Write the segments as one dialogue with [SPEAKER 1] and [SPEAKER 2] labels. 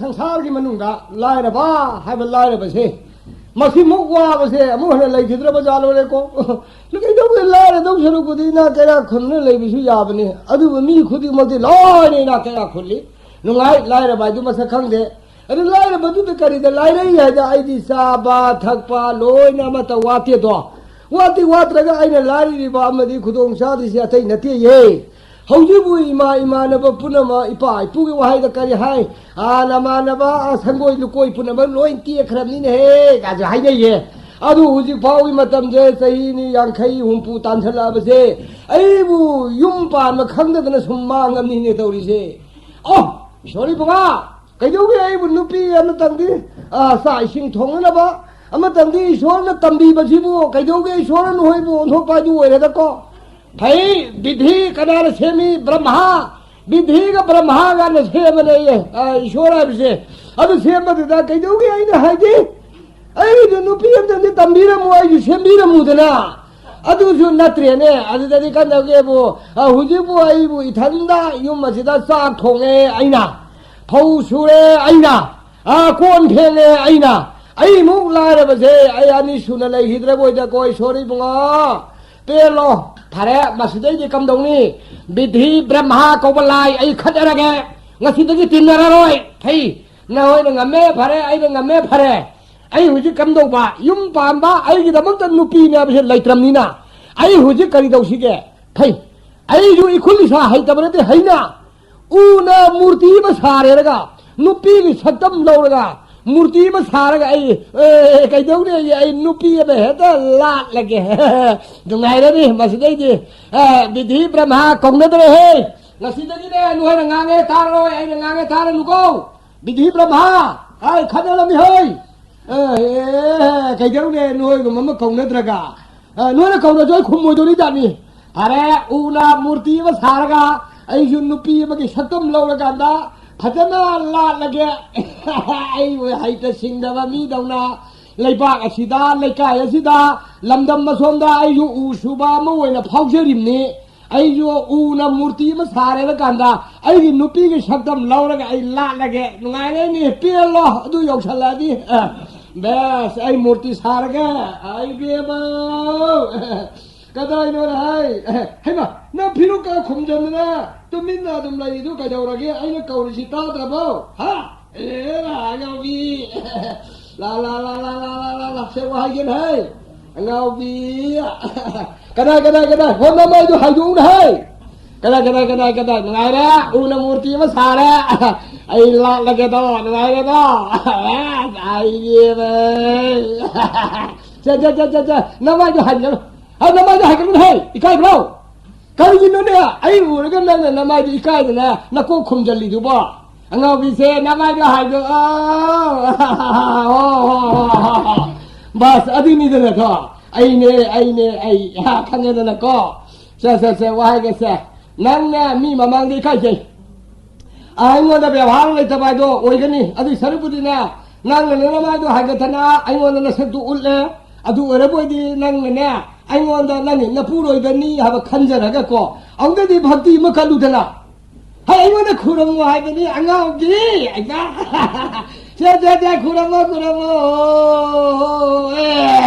[SPEAKER 1] สังสารกิมันนุ่งกะไล่ระบ้าให้มันไล่ระบ้าเช่มาสิมุกว่าบ้าเช่มุกให้ไล่คิดระบ้าจาโลเลยก็ลูกไอ้ต้องไล่ระต้องสรุปกูดีนะแกอยากคนนี่ไล่บิสุยาบเนี่ยอะดูมีขุดมันที่ไล่เนี่ยนะแกอยากคนเลยนุ่งไล่ระบ้าดูมาสักครั้งเดียอะไรไล่ระบ้าดูไปกันดีไล่เลยจะไอ้ที่ซาบะทักปะลอยนะมาตะวัดเตี้ยตัววัดที่วัดระก็ไอ้เนี่ยไล่รีบามาดีขุดองชาติเสียที่นั่นที่เย่เขาจะบุยมานะบ้าปุ่นมาอีป่ายปุ่นว่าให้ตะการให้นามานะบ้าสังโกยลูกโกยปุ่นมาลอยเตี้ยครับนี่เนี่ยก็จะให้ได้เย่อะดูหุ่นพาวิมาทำเจสายนี่ยังใครหุ่นปูตันทลาบเสไอ้บุยุ่มปานมาขังเด็กนั่นสมมางันนี่เนี่ยตัวนี้เสอ๋อสอรี่ปะก้าใครดูไอ้บุญนุปีอันนั้นตั้งดีสายชิงทองนะบ้าอันนั้นตั้งดีสอนนั้นตั้งดีบ้าสิบุใครดูไอ้สอนนั้นหอยบุหอยปาดูไอ้แล้วก็भाई विधि कनार से मी ब्रह्मा विधि का ब्रह्मा का नशे में नहीं है ईश्वर है से अब से मत दा कह दोगे आई ना है जी आई जो नुपीर ने तंबीर मुआ जो सेंबीर मुदना अदु जो नत्रे ने अदु दे का दोगे वो हुजी वो आई वो इथंदा यो मजिदा सा ठोंगे आई ना फौ सुरे आई ना कोन ठेंगे आई ना आई मुक ला रे बसे आई आनी सुन ले हिद्रे बोय दा कोई सोरी बुंगा पेलो थारे मस्जिद जी कम दोंगी विधि ब्रह्मा कोबलाई आई खदर गे ngasi tin na roi thai na hoi na ngame phare ai na ngame phare ai huji kam do ba yum pam ba ai gi damak tan nupi na bse laitram ni na ai huji kari do si ge thai ai ju ikhuli sa hai tabane te hai na u na murti ba sare raga nupi gi satam lo raga मूर्ति में सारा का कह दो ने ये नुपी में है तो लाट लगे जो ngày đó đi mà xin đây gì विधि ब्रह्मा công đó रहे là xin đây này nuôi là ngang nghe ta rồi anh là ngang nghe ta rồi cô विधि Brahma ai khát nó làm gì hơi cái dấu này nuôi của mắm công đó ra cả nuôi là công đó rồi không mua cho đi đặt đi अरे una मूर्ति में सारा का ai जो नुपी में cái सतम lâu là cả đó फजना ला लगे आई वो हाइट सिंगदवा मी दौना लेबाक असिदा लेकाय असिदा लमदम मसोमदा आई जो उशुबा म ओइना फाउजरिमनी आई जो उना मूर्ति म सारे ल कांदा आई की नुपी के शब्दम लौरगा आई ला लगे नुगाइने नि पेलो अदु योक्सलादी बस आई मूर्ति सारगा आई बेबा कदाई नो हाय हेमा ना फिरो का खुमजमना तो मिन्ना तुम लाई दो का जाओगे आइने कौरसी ताद्रबो हा ए गावी ला ला ला ला ला ला ला से वाहिन है गावी कदा होना मैं जो हाजू है कदा नायरा उन मूर्ति में सारा आई ला लगे तो नायरा आई ये जा नवा जो हाजू नमाज है क्या है इकाई ब्रो कल जिन्हों ने आई वो लेकिन ना नमाज इकाई ना ना को खुम जल्दी जो बा अंगाव बिसे नमाज है जो बस अभी नहीं देना था आई ने हाँ खाने देना को से वहाँ कैसे नंग ने मी ममांग दी खाई चाहिए आई वो ना व्यवहार ले तब आयो वही करनी अभी सरुपुरी ना नंग ने नमाज है क्या था आई वो ना सब तो उल्ले अधू अरे बोई दी नंग ने आई वो ना नंग न पूरो इधरनी हवा खंजर है क्या अंगे दी भक्ति में कलू देना है आई वो ना खुरम वो है क्या अंगाव जी ऐसा से खुरमो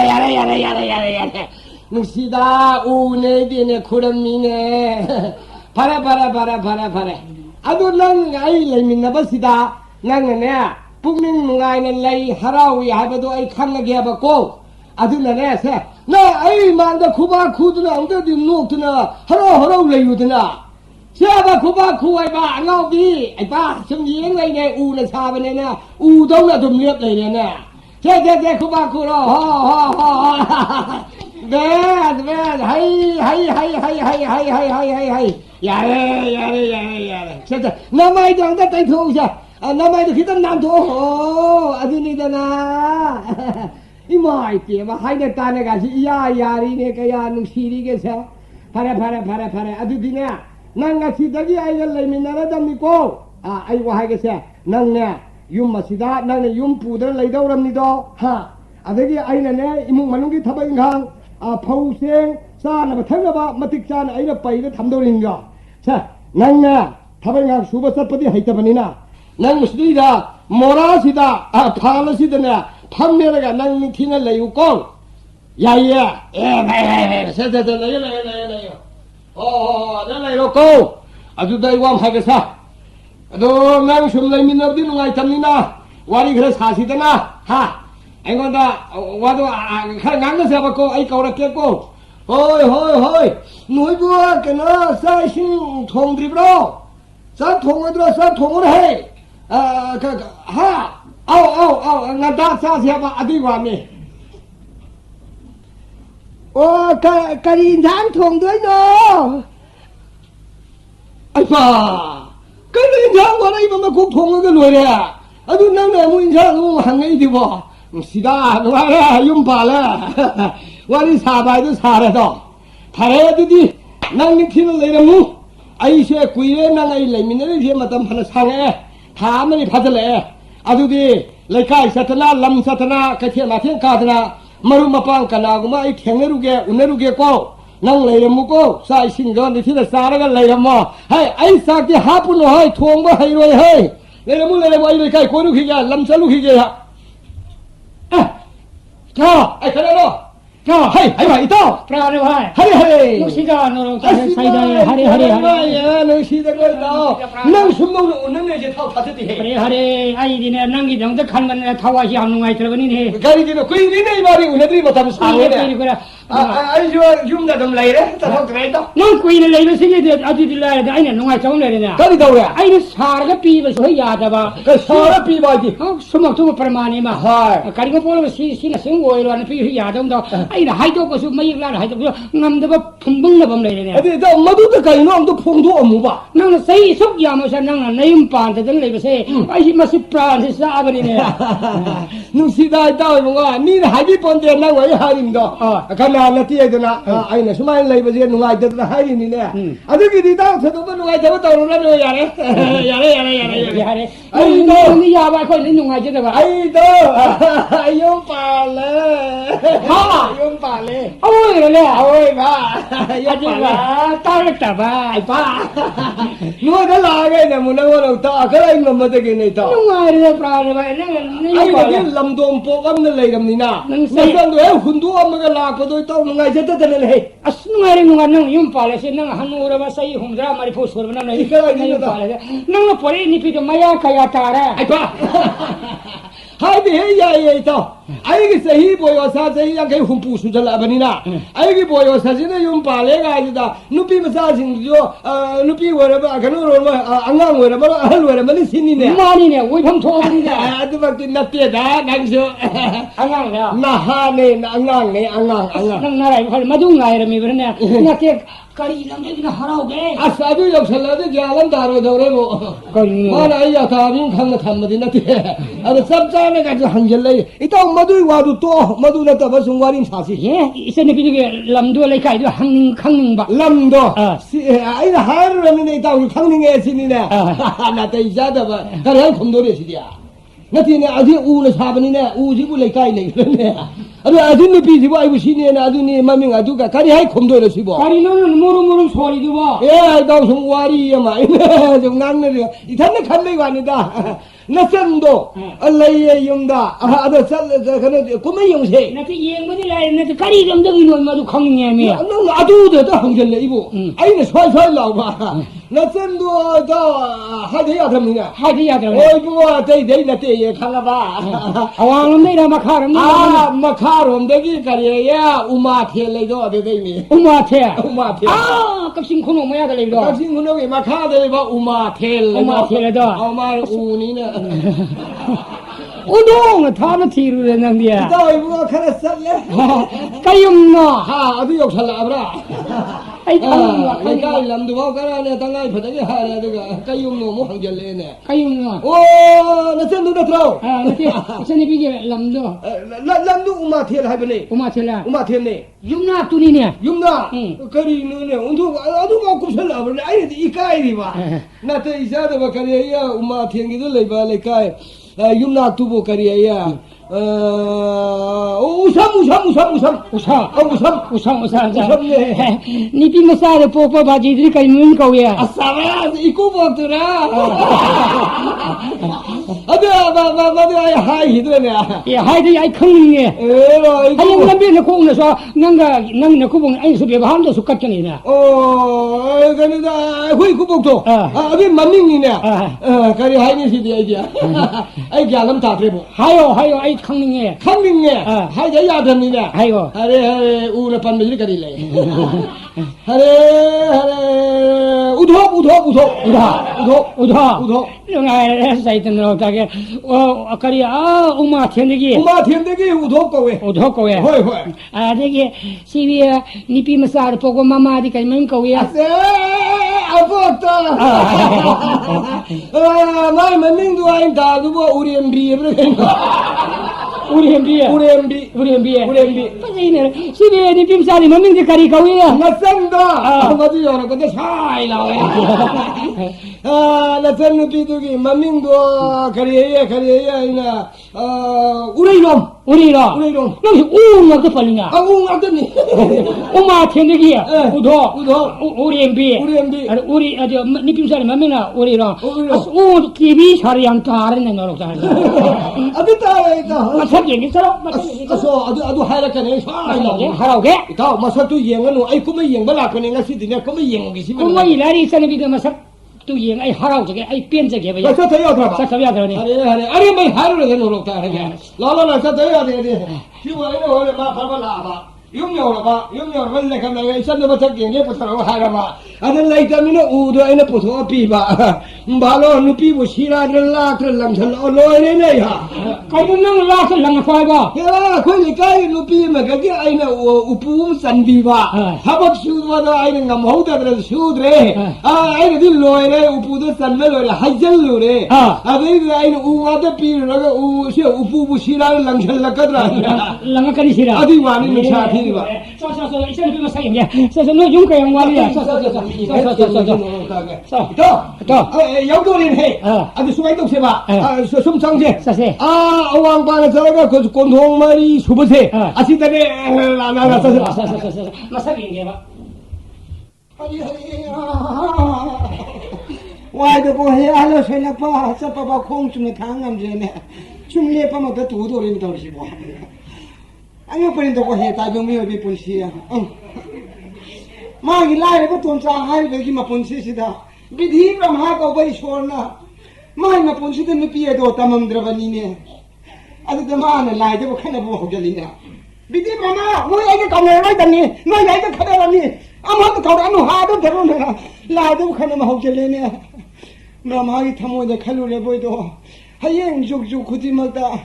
[SPEAKER 1] यारे नुसीदा ऊने दिने खुरमी ने फरे अदू नंग आई लेमिन नबसिदा नंग ने पुगनिंग नुगाई ने लई हरावी है बदो आई खंग गया बको अदू ने से ना आई मांग खुबा खुदना अंगे दी नोकना हरो लेयुदना सेबा खुबा खुआई बा अंगाव बी आई बा सम यिंग लई ने ऊ ने सा बने ना ऊ दौ ना दुम लेप लई ने से खुबा खुरो हो बेद हाय यारे से नमाई दंग दा तै थौ से नमाई द खितन नाम थौ हो अदुनी दना इमाई ते मा हाय ने ताने गा सि या यारी ने कया नुसीरी के से फरे अदु दिने नंग सिदगी आई लेमिनरा दमनी को आई वा हाय के से नंग ने युम मसिदा नंग ने युम पुदर लैदौरमनी दो हा अदगी आई ने इमुंग मनुंगी थबा इंघांग फौसें चानब थंगब मतिक चान अइना पैले थमदौरिंगा से नंग थबा इंघांग सुबा चटपदि हैतबनिना नंग मसिदा โมราสิดาพาลสิดาเนี่ยพัมเมรกันนั่งที่นั่นเลยอยู่ก้องใหญ่ไม่เสร็จเลยโอ้นั่นเลยเราก้องอาจุดได้ว่าให้กันซะดูนั่งชุมเลยมินเอาดินไงทำนี่นะวารีเครสหาสิดานะฮะไอ้คนน่ะว่าตัวข้างงั้นก็เสียบก้องไอ้เกาละเกียก้องเฮ้ยหนุ่ยบัวกันนะใส่ชิงทงดริบล้อสักทงอะไรสักทงอะไรฮะเอางั้นตาซาเสียบอดีกว่านี่โอ้กะดินทางทงด้วยเนาะไอ้ป้ากะดินทางว่าอะไรมันคุกทงก็รวยเลยอ่ะอะดูนั่งเนี่ยมึงจะรู้หังไงดีวะสิดาหนูอะไรยุ่งป่าเลยว่าที่สาบายตัวสาระต่อทะเลดูดินั่งนี่ที่นั่นเลยนะมูไอ้เชี่ยกุยเลยนั่งไอ้เลยมินนี่ที่มาทำพันสังเอ๋ถามมันนี่พัดเลยอะดูดิเลยใครสัตนาลำสัตนากระเทียมมาเทียงกาดนะมารุมาปังกันนะกูมาไอ้เทียงเนรุเกอุเนรุเกก็นั่งเลยมุก็สายสิงห์นี่ที่ละสาระกันเลยมั้งให้ไอ้สักที่หาปุ่นให้ทวงว่าให้รวยให้เลยมุเลยไอ้เลยใครคนลูกขี้แกลำซาลูกขี้แกฮะจ้าไอ้คนนั้นจ้าให้ไอ้มาอีต่อ
[SPEAKER 2] ปลาเลย
[SPEAKER 1] เฮ้ย
[SPEAKER 2] ลูกศิษย์น้องใส่ได้ฮัริ
[SPEAKER 1] นึกชีตะก็ต่อนั่งสมองนั่งเนี่ยจะเท่าทัดที่
[SPEAKER 2] ฮัริไอ้ดิเนี่ยนั่งกินจะขันมันทว่าที่หนุ่มไงเธอวันนี้เนี่ย
[SPEAKER 1] การกินคุยนี่ไม่มาดิอุณหภูมิมาทำสาวเนี่ยไอ้ชัวยุ่งแต่ทำไรเนี่ยแต่ทำไงต่อ
[SPEAKER 2] น้องคุยเลยไม่ใช่เดี๋ยวอาทิตย์ละไอ้เนี่ยน้องไอ้จ้องเลยเนี่ย
[SPEAKER 1] การที่ตัวเนี่ย
[SPEAKER 2] ไอ้เนี่ยสารก็ปีมันสวยยาแต่ว่า
[SPEAKER 1] ก็สารปีบ่อยดิ
[SPEAKER 2] สมองทุ่มประมาณนี้มาการที่เขาพูดว่าสิ่งสิ่งโวยล้วนปียาต้องต่อไอ้เนี่ยให้ตัวก็สุดไม่ยิ่งแล้วให้ตัวงำแต่ว่าพุ่งบึ้งเลยผมเลยเนี่ย
[SPEAKER 1] ไอ้เจ้ามาดูตะไคร้น้องตัวพุ่งตัวอมูป่ะ
[SPEAKER 2] นั่งใส่สุกยามาฉันนั่งในยุ่งปานแต่ตั้งเลยไม่ใช่ไอ้ที่มาสิปราณที่สาบันนี่เนี่ย
[SPEAKER 1] นุ่งสีได้เจ้ามึงว่านี่หายไปปนเดียนนั่งไว้หายดิมดอกขนาดนั้นที่ไอ้ตัวน่ะไอ้เนี่ยสมัยเลยไปเรียนนุ่งไอ้ตัวน่ะหายดิมนี่เนี่ยอันนี้กี่ดีตั้งเสร็จตัวนุ่งไอ้เจ้าตัวนุ่งแล้วอย่าเลยไอ้ตัว
[SPEAKER 2] นี่ยาบ้าคนนี่นุ่งไอ้เจ้าแต่ว่า
[SPEAKER 1] ไอ้ตัวไอ้ยุ่งป่าเลยยุ่งป่าเลย
[SPEAKER 2] โอ้ยเลย
[SPEAKER 1] โอ้ยบ้า
[SPEAKER 2] ยุ่งป่าตายแต่บ้าไอ้ป้า
[SPEAKER 1] นุ่งนั่นลาไงเนี่ยมึงนั่งว่าเราต่อก็เลยมันมาตะกี้นี่ต่อ
[SPEAKER 2] นุ่งไอ้เรื่องปลาเลยนี่
[SPEAKER 1] ไอ้เนี่ยลำดวงโปกันนั่นเลยกันนี่นะนั่งด้วยคุณดูมันก็ลากไปด้วยต้องนุ่งไงจะเต้นเลย
[SPEAKER 2] นุ่งไอ้นุ่งนั่งยุ่งป่าเลยสินั่งหันนูระมาใส่หุ่นดรามาริพูสวนนั่งเลยยุ่งป่าเลยนั่งแล้วพอดีนี่พี่จะมายาขยาตาระ
[SPEAKER 1] ไอ้ป้าให้ไปให้ยายต่อไอ้ก็สฮีบอยว่าซาสฮียังแค่หุ่นปูสุดละบันนี่นะไอ้ก็บอยว่าซาสิเนี่ยยุ่งป่าเลยไงจ้ะนุปีมาซาสิงจ้ะนุปีว่าระบากันนู้นว่าอังงว่าระบาอัลว่าระบานี่สินี่เนี่ย
[SPEAKER 2] มานี่เนี่ยวิ่งพังโถนี่เนี่ย
[SPEAKER 1] ดูว่ากินนัดเตี้ยด่าดังชัว
[SPEAKER 2] อังงเนี่ย
[SPEAKER 1] น่าฮาเนี่ยอังงเนี่ยอังง
[SPEAKER 2] นั่งอะไรเขามาดูไงระมีเป็นเนี่ยเนี่ยเกี่ยกะลีน้ำเด็กน่ะฮาราโอเกะ
[SPEAKER 1] อาซาดูยกเสลาดูจาลันดาร์ดูเรื่องมาไอ้ยาทาริงขังทำมาดินะที่อะไรสับจานเนี่ยก็หันเจเลยอีต้องมาดูว่าดูตัวมาดูนะแต่ว่าสงวารินสาสิ
[SPEAKER 2] เฮ้ยอีเส้นนี้พี่ดูqueลำดูอะไรกันดูขังนึงบ้า
[SPEAKER 1] ลำดูไอ้เนี่ยหาเรื่องนี้ต้องขังนึงเอสินี่เนี่ยน่าจะอีจ้าแต่ว่าก็เรื่องคมดูเลยสิเดียนั่นที่เนี่ยอาทิตย์อูเลยชาบันนี่เนี่ยอูที่บุเลยใกล้เลยเนี่ยอาทิตย์นี้ปีที่ว่าไอ้บุษเนี่ยนะอาทิตย์นี้มันมีอาทิตย์ก็การให้คมดูเลยสิบ่
[SPEAKER 2] การนั่นมูรุสวารีดูบ่
[SPEAKER 1] ต้องสงวารียังไงจงนั่งเนี่ยอีท่านนี่ขันไม่กว่านี่ด้านั่นเส้นดูอะไรยังด้าอะไรเส้นกันเนี่ยกูไม่ยังใช่
[SPEAKER 2] นั่นที่ยังไม่ได้เลยนั่นที่การยังดึงอยู่มาดูขังเนี่ยมี
[SPEAKER 1] นั่นอาทิตย์เดียวต้องหังเจเลยอีบุไอ้เนี่ยช่วยเราบ้านั่นเส้นดูก็ให้ได้ยาทำนี่นะ
[SPEAKER 2] ให้ได้ยาทำ
[SPEAKER 1] โอ้ยบัวได้นั่นที่ขังละบ้า
[SPEAKER 2] เอาวางลงได้แล้วมาฆ่าเรา
[SPEAKER 1] มาฆ่าเราเด็กกันเนี่ยอุมาเทียนเลยด้วยได้ไหม
[SPEAKER 2] อุมาเทียกับสิ่งคุณไม่ได้เลยด้วย
[SPEAKER 1] กับสิ่งคุณไม่มาฆ่าได้ว่าอุมาเทียนเลย
[SPEAKER 2] ด้วย
[SPEAKER 1] เอามาอูนี่เนี่ย
[SPEAKER 2] อุดงทำมาทีรู้เลยนั่งเดีย
[SPEAKER 1] ได้บัวขนาดสั่นเลย
[SPEAKER 2] ก็ยุ่งเนาะ
[SPEAKER 1] เอาที่ยกฉลาบละ
[SPEAKER 2] ไอ้ทำ
[SPEAKER 1] ไม่ได้ลำดูว่าก็เนี่ยตั้งไงพัฒนาอะไรดูก็ยุ่งเนาะมุ่งเจริญเนี่ย
[SPEAKER 2] ก็ยุ่งเนาะ
[SPEAKER 1] โอ้นั่นเส้นดูนะเท่า
[SPEAKER 2] นั่นเส้นนี้พี่เกี่ยลำดู
[SPEAKER 1] ลำดูอุมาเทียนให้เป็นนี่
[SPEAKER 2] อุมาเทีย
[SPEAKER 1] นนี่
[SPEAKER 2] ยุ่งหน้าตัวนี้เนี่ย
[SPEAKER 1] ยุ่งหน้าก็ดีเนี่ยอุ้งทุกว่ากุศลอะไรไอ้นี่อีกายดีว่านั่นแต่อีจ้าแต่ว่าก็เนี่ยอุมาเทียนกี่ตัวเลยบ้าเลยกายยุ่งหน้าตัวบุกเรียอุซัม
[SPEAKER 2] นี่พี่มาสารพ่อบ้าจีดีกันมึงเขาเนี่ย
[SPEAKER 1] อาสาระอีกกูบอกตัวนะ I hide it.
[SPEAKER 2] Yeah, hide I coming here. I am not being a corner, so Nanga Kubung, I should be behind the Sukatanina.
[SPEAKER 1] Oh, we could I've been mumming in there. Can you hide the idea? I got them table.
[SPEAKER 2] Hi, I coming here.
[SPEAKER 1] Coming here. Hide the other in there.
[SPEAKER 2] Hi,
[SPEAKER 1] Ura Panmilicadile. Udho.
[SPEAKER 2] I say to know that. Oh, a career, Uma Tendegi.
[SPEAKER 1] Uma Tendegi, Udhokoe.
[SPEAKER 2] Udhokoe. I think see, Nipi Masar, Pogo Mama, the Kamenko.
[SPEAKER 1] My Mamingo, I'm Dago, Uriam be everything. Uriam be.
[SPEAKER 2] See, the Pimsari, Mamin the Karikawea.
[SPEAKER 1] Nasanga, what do you want to go this high now? Let's tell me to give Mamingo, Karia, in Urium.
[SPEAKER 2] No, not the Falina. Uma Tendegia, Uriam be, and Uri at your Nipimsari Mamina, Urira. Oh, TV, Harian Taran and all of that.
[SPEAKER 1] A bit
[SPEAKER 2] What's happening?
[SPEAKER 1] So, I do Harakan.
[SPEAKER 2] How get?
[SPEAKER 1] Must have to young, I come a young Balakan, I sit in a coming young.
[SPEAKER 2] Uma Larry sent me to myself. I harrow again, I pins again.
[SPEAKER 1] Such a Toyota. I remain higher than Lota again. Lola Sataya, you were in all about Pamalava. You know when they come away, son of a taking a Harama. And then later, Udo and a Puto Piba. Mbalo, Nupi was here and the latter Lamson or Loya.
[SPEAKER 2] I don't know last long fiber.
[SPEAKER 1] Yeah, when the guy Nupi Magadia, I know Upus and Viva. How about shoes what I am older than Shudre? I didn't know Upus and Melody, Hazelure. I think I know what the period Upu Shira Lamson Lacadra.
[SPEAKER 2] Langacarishira.
[SPEAKER 1] I didn't want to chat.
[SPEAKER 2] So, it's saying, yeah. So, no, you can one.
[SPEAKER 1] You're going here. I just wait to say, some songs here. One by the other because Kondong Mari Subase. I see that. Why the boy here? I lost a pass up about home to the tongue and Jenna. Chumley Pama the two in the I'm not putting the way I don't know people here. My life, but on high, they give a punsida. Bid him from half away for now. Mine a punsit in the Piedo Tamam Dravanine. As the man alive, they were kind of Galina. Bid him from now, no, I can come right on me, no, I can cut on me. I'm not the car, I'm not hard of the runner. Lado kind of Hogelina. No, my Tamo the Calure Boido. Hayang Juk Kutimata.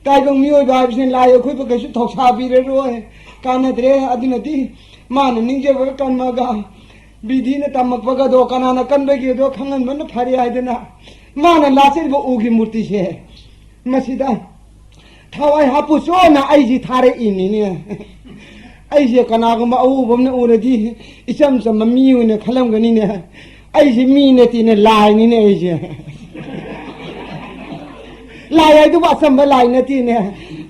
[SPEAKER 1] Taigong Mio Vibes in Lio Quick talks happy Roy. Canadre Adinati, Man, Ninja Verkan Maga. Bidina Tamakagado, Kanana Kanbegi, Kangan, Manapari Idena. Man and Lassie Ugi Murtishe. Masida. How I hapusona, Aiji Tare in. Aiji Kanagama Ubum already. It's some Mamiu in a Kalanganina. Aiji mean it in a line in Asia. Lie, I do what some line at in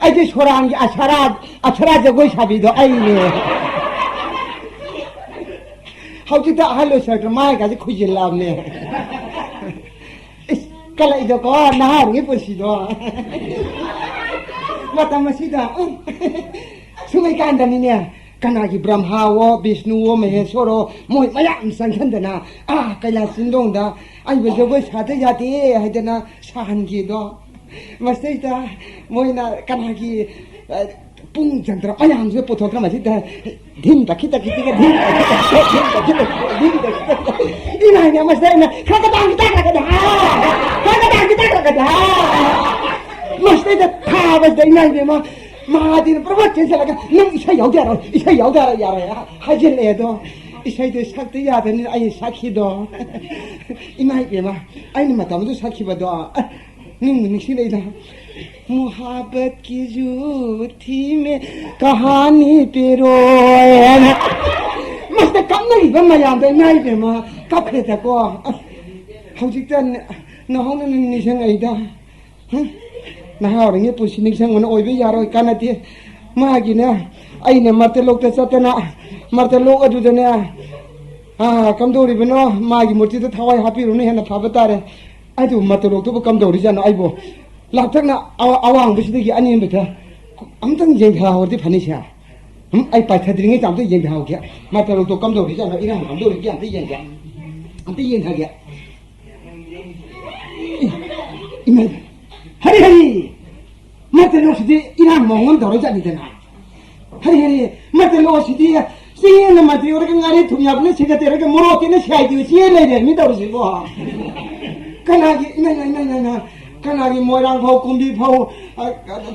[SPEAKER 1] I just rang a charad the wish habido. How did that hello, sir, to Mike as a cuisine love me? It's Kalaido, now, it was she. What am I see that? So we can't in here. Kanaki Brahma, Bishnu, Mahesoro, Moyam Sankandana, Kaya Sindonda, I was the wish Hatayati, Hadana, Sahangido. Mastita, Moina, Kanaki, Pung Chandra, I am the Potokama, Dim, Takita, Dim, Mastana, Mastita, Tavas, the Nagama, Martin, Provocation, no, say Yauda, Yara, Hajeledo. I say the Sakti and I Saki door. In my game, I am Madame the Sakibado. Nixilada Muhabbat ki jhoothi mein kahani pe roye Master kam nahi ban mayam de nai pe ma kap kheta ko haujik tan na hong ni sang ai da na ha ring pu sin sang on oi be yaro kanati ma gi na ai ne marte lok ta satana marte lok adu de ne kam do ri beno ma gi murti ta thawai happy ru ne na phabatare 아주 맞도록 감독이잖아. 아이고, 락탁나 아왕 부시되기 아니면부터 아무튼 얘기하고 어디 파니시야. 아이 빠트리는 게 아무도 얘기하고 게. 맞도록 감독이잖아. 이런 감독이 게 안돼 얘기야. 안돼 얘기하게. 이만 하리 맞도록 시대 이런 몽은 더러잖니잖아. 하리 맞도록 시대 Singin mati orang ngari tunya punya sehingga terus ke murah ini siapa itu siapa lagi ni tahu sih boh. Kan lagi kan lagi orang pau kumbi pau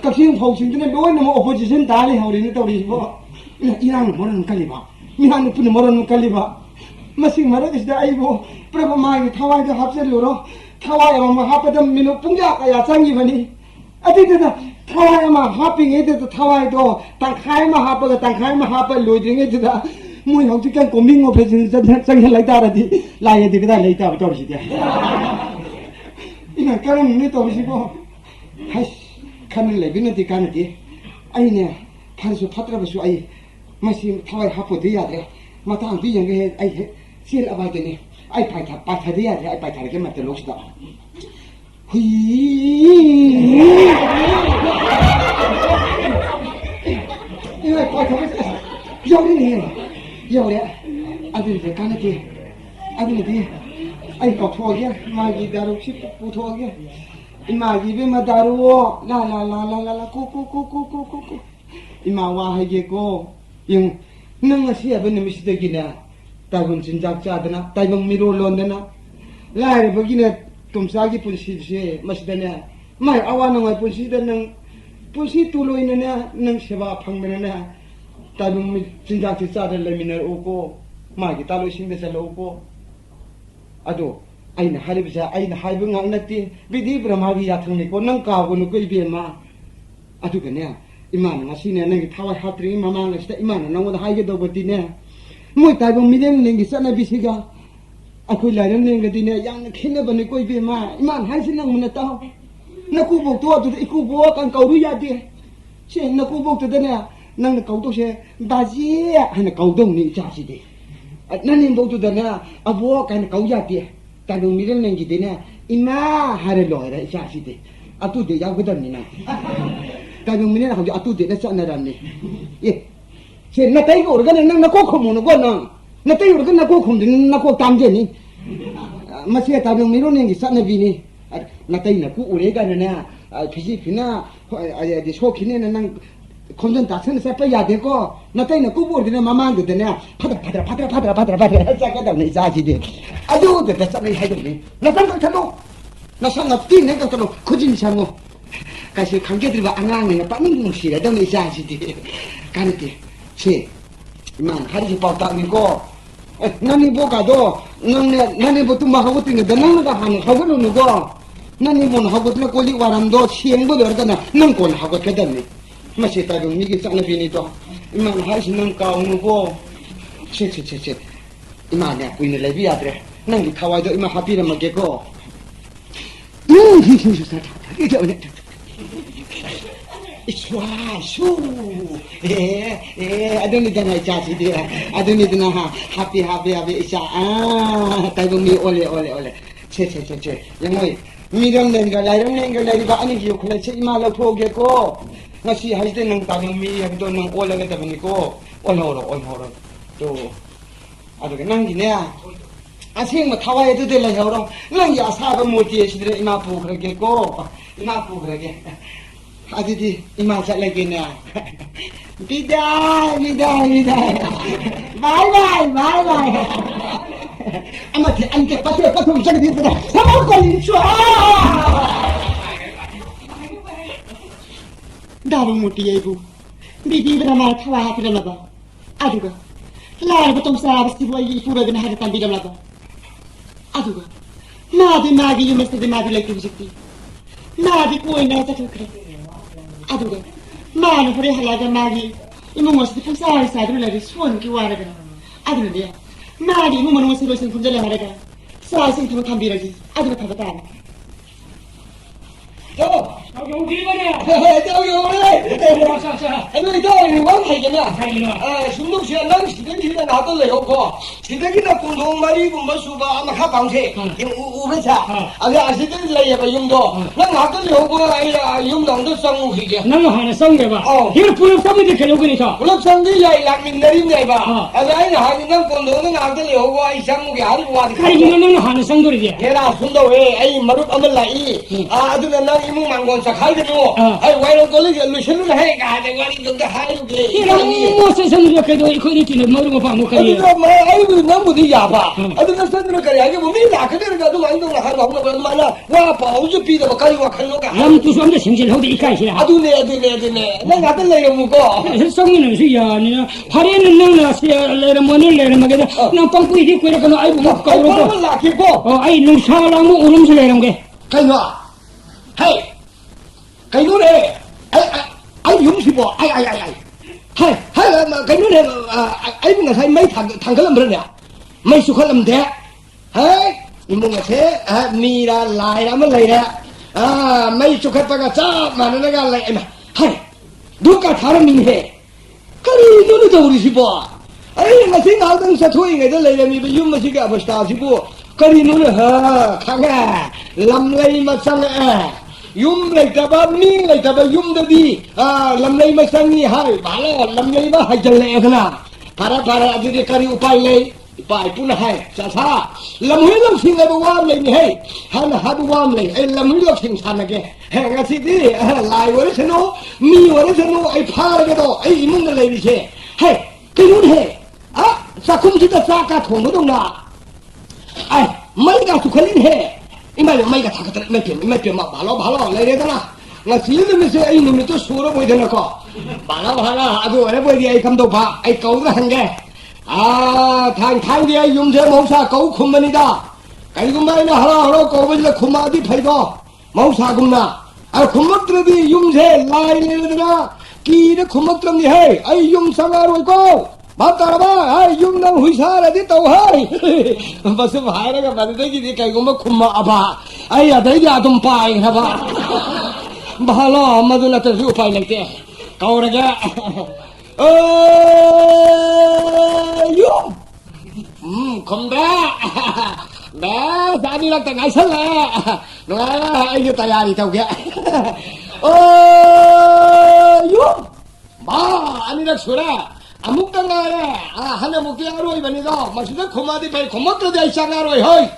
[SPEAKER 1] kasih pau sih tu ni dua nama opposition dali hari ni tahu sih boh. Iran moran kali bah, Iran pun moran kali bah. Masih marah kisah ibu, berapa mai thawai tu hapse loro, thawai ama hapadam minu punja kaya canggih bani. Adi tu dah. Thawai ama hopping itu tu thawai tu tangkai ma hapa lodring itu dah mui hong cikan koming operation sang lagi dah di lagi di kita lagi dah betul sih dia. Ina kalau ni tahu sih boh, hai kan lagi nanti kan nanti, ay ni harus patra besu ay masih thawai hapa dia deh, mata ang dia yang ke ay sial apa itu ni, ay pai dia deh, ay pai lagi mata log dah. Hui. Ini kau tahu tak? Jauh ni, jauh ni. Aduh, dekat nanti, ay kau tahu ke? Magi daru sih, kau tahu ke? Magi be mah daru, la, ku. Ima wahai ke ko, yung nang siapa ni mesti begini. Tahun cinta cahadana, tahun miro londana. Lahir begini. Tumsagi punsi se masdana mai awan ngai punsi dan nang punsi tuloy na nang seba phangmena na tabung cinta cinta dan leminar uko magi talo sing besa uko ado aina halibsa aina haibung nganati bidi brahmagi yathang ko nang ka ko no koi be ma adu kanya iman ngasine nang thawai hatri mama ngasta iman nang da haige do bati ne moi tabung midem lengi sana bisiga Aku layan ni ngadi ni yang kena bani koi be ma iman hai sinang mana tahu naku bok tu iku bok kan kau ruya dia si naku bok tu dana nang kau tu si baji hana kau dong ni casi dia nani bok tu dana abo kan kau ya dia kadang milen nang gitu ni ima hari loh ada casi dia atu dia jauh kedan ni na kadang milen aku atu dia nak sana dan ni ye si nakai kau orang nang naku kamu nak nang nakai orang naku kamu naku tamje ni masih tahu miro ni sana bini, natai nak urega na, fisi fina, di shoki ni nang konsen tasen siapa ya deko, natai nak kubur ni mama gitu na, padra, cakap dah ni jadi deh, aduh tu tak sampai hidup ni, nasan kau tahu, nasan napi ni kau tahu, kujin sangu, kasih kangkit riba angang ni, pak ni musir, dah ni jadi deh, kan itu, si, man hari si pau tak ni ko. Nani boka do, nani botu mahagut ni, danang na kahan, hagut nu go, nani bon hagut na kuli waram do, siang bo lor kana, nang kon hagut kadan ni, masih tahu ni kita nak fini do, iman hari nang kau nu go, cek, iman ya, ini lebih ada, nang kita wajah do iman happy nama go, Iswasu, aduh ni jangan cakap dia, aduh ni jangan happy isya, tahu ni oleh, cek, yang ni, mirang nengal lagi, ba ani kiu kena cek malah thoge ko, nasi hari tu nang tahu mi yang tu nang oleh kita bani ko, oleh, tu, aduh nang gini ya, asing mah thawai itu dia lah orang, nang ya asal murti esudra ima pu kerja ko, Adi ima cak lagi ni. Bidai. Bye. Amat angkat pasal macam ni tu dah. Sama kau ni cua. Daru muti ibu. Bibi bernama Thawai hati dalam apa? Aduh. Lain betul saya mesti buat ibu lagi nak hadapan di dalam apa? Aduh. Madi you mesti madi lagi begitu. Madi kau ini tak kerja. Aduh, mana boleh halaga magi, ibu mesti pun saya dulu lagi suan kiwara kan. Aduh dia, magi ibu mana mesti losin pun jalan halaga. Saya sih cuma tambil lagi. Aduh apa betul?
[SPEAKER 2] เอาอยู่ดีป่ะเนี่ย
[SPEAKER 1] เจ้าอยู่เลย
[SPEAKER 2] ใช่ใช่
[SPEAKER 1] ไอ้นี่เจ้าอยู่ว่างไผ่กันเนี่ย
[SPEAKER 2] ใช่เลย
[SPEAKER 1] 중독 시간 난 시대기는 나도 내고 시대기는 공동 말이 뭐 수바 아마 가방세 우베차 아니 아시들 내야 용도 난 나도 내고 아야 용동도 성우기게
[SPEAKER 2] 나는 하나 성게봐 이거 불을 써면 돼 그러니까
[SPEAKER 1] 물론 성기 야이 락민 내림 내봐 아니 하긴 난 공동은 나도 내고 아이 상무게 아니 와
[SPEAKER 2] 아니 이거는 하나 성돌이지
[SPEAKER 1] 얘라 순도 왜 아이 마루 아물라이 아두는 난 이무 망곤사 가이드노 아이 와이로 걸리게 루시를 해가 내가 이동도 하이게
[SPEAKER 2] 이런 뭐 세상에 그래도 이거는 모르고 봐 못 가요
[SPEAKER 1] 아들아 뭐 아이고 남부디 야봐 아들아 선들어 가야 이게 뭐 미나 그대로 가도 완동을 하고 없는 거 많아 와 바우즈 비도 뭐 가지고 갈로가
[SPEAKER 2] 남 두수함도 심실하고 이까이시라
[SPEAKER 1] 아두네 난 아들 내려 묵어
[SPEAKER 2] 성민은 수야 니나 파리는 너나 내려 뭐는 내려 막에다 난 빵꾸 이리 그래가 아이고 못 가고
[SPEAKER 1] 아이고 라키고
[SPEAKER 2] 아이 농사라고 오름서 내는 게
[SPEAKER 1] 가이노 헤이 가이노래 아이 용시 뭐 아이 hai mà cái nữa này ấy mình là thấy mấy thằng cái làm gì à mấy số làm thế hey mình là thế mi ra lại ra mới lại ra mấy số khách ta cha mà nó ra lại mà hey đúng cả thằng mình thế cái gì nó đâu đi xí bộ ấy mà xin nào đang sát thuê người ta lại là mi bây giờ mà xin cái apa staff xí bộ cái gì nó ha khang làm lại mà sang yum lai taba ming lai taba yum da di lam lai ma sangi hai bala lam lai ba hai jal lai kana para adi kari upai lai upai pun hai sa lam hui lam sing lai ba wam lai ni hai han ha bu wam lai ai lam hui lam sing san ke he nga si di lai wa le seno mi wa le seno ai phar ke do ai imung lai ni che hai ke nu he sa kum chi ta sa ka thong do na ai mai ga su khalin he 이말로 마이가 다 갖다 몇 막 발로 내려다나 나 지르면서 이 놈이 또 수로 보이더라고 발로 아주 오래 보이디 이 감독 봐 아이 거우가 한게 탄디야 용세 모사 거우 쿰만이다 그리고 말이나 하라 거우를 쿰마디 팔고 모사군나 쿰먹들이 용세 라이네들아 끼를 쿰먹들이 해 아이 용상하로 있고 맞다라봐 아이 용남 후이사라디 또 하이 벌써 바이라가 만들기 그리고 뭐 쿰마 아바 아이야 내가 좀 빠이 해봐 말로 아마도 나한테 후파이 낼게 가오라가 용 컴다 나 자리랑 딱 가실래 너 이거 따야리 저게 용 마 아니라 소라 아무것도나래 하나 먹게 하러 이번에도 맛있는 고마디 배 고맙도 돼 시작하러 허이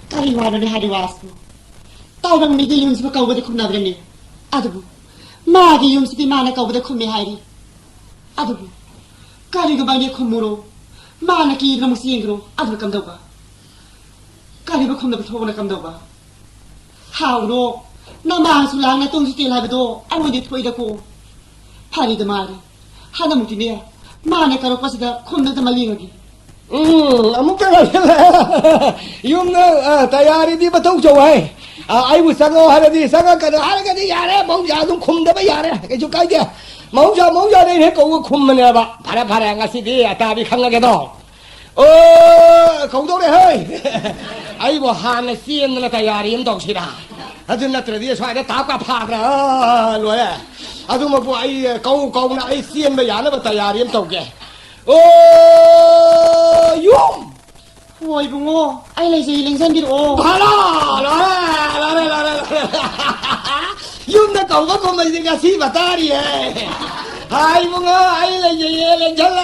[SPEAKER 3] 까리와는 하리와스 따오랑 미디 용습을 까오보다 쿰나버렸니 아두부 마디 용습이 많아 까오보다 쿰미 하이리 아두부 까리가 많이 쿰무로 많아 끼리가 무시잉그로 아두부 깜다오바 까리가 쿰나부 토보나 깜다오바 하우로 나 마술랑 나 똥수띠 라이브도 아무리 토이다고 파리도 말이 하나 묵디네야 마네 가로 빠지다 콘나도 말링하기
[SPEAKER 1] 아무것도 하실래 용나 따야리 디 바통 좋아해 아이고 상어 하라디 상어까지 하라까지 야래 멍자 좀 쿰다봐 야래 저 까이게 멍자 내 거고 쿰만 해봐 바라 가시디 따비 강하게도 공동래 헤이 아이고 하나 씨엔나 따야리 임동시다 아주 나트라디 소아데 답가 파그라 로에 아주 뭐 아이 거우나 아이 씨엔나 야나 따야리 임동게 용
[SPEAKER 3] 오이 붕어 아이 레이지 랭산기로
[SPEAKER 1] 봐라 용나 거우가 보면 이제가 씨바다리에 아이 붕어 아이 레이지 랭살라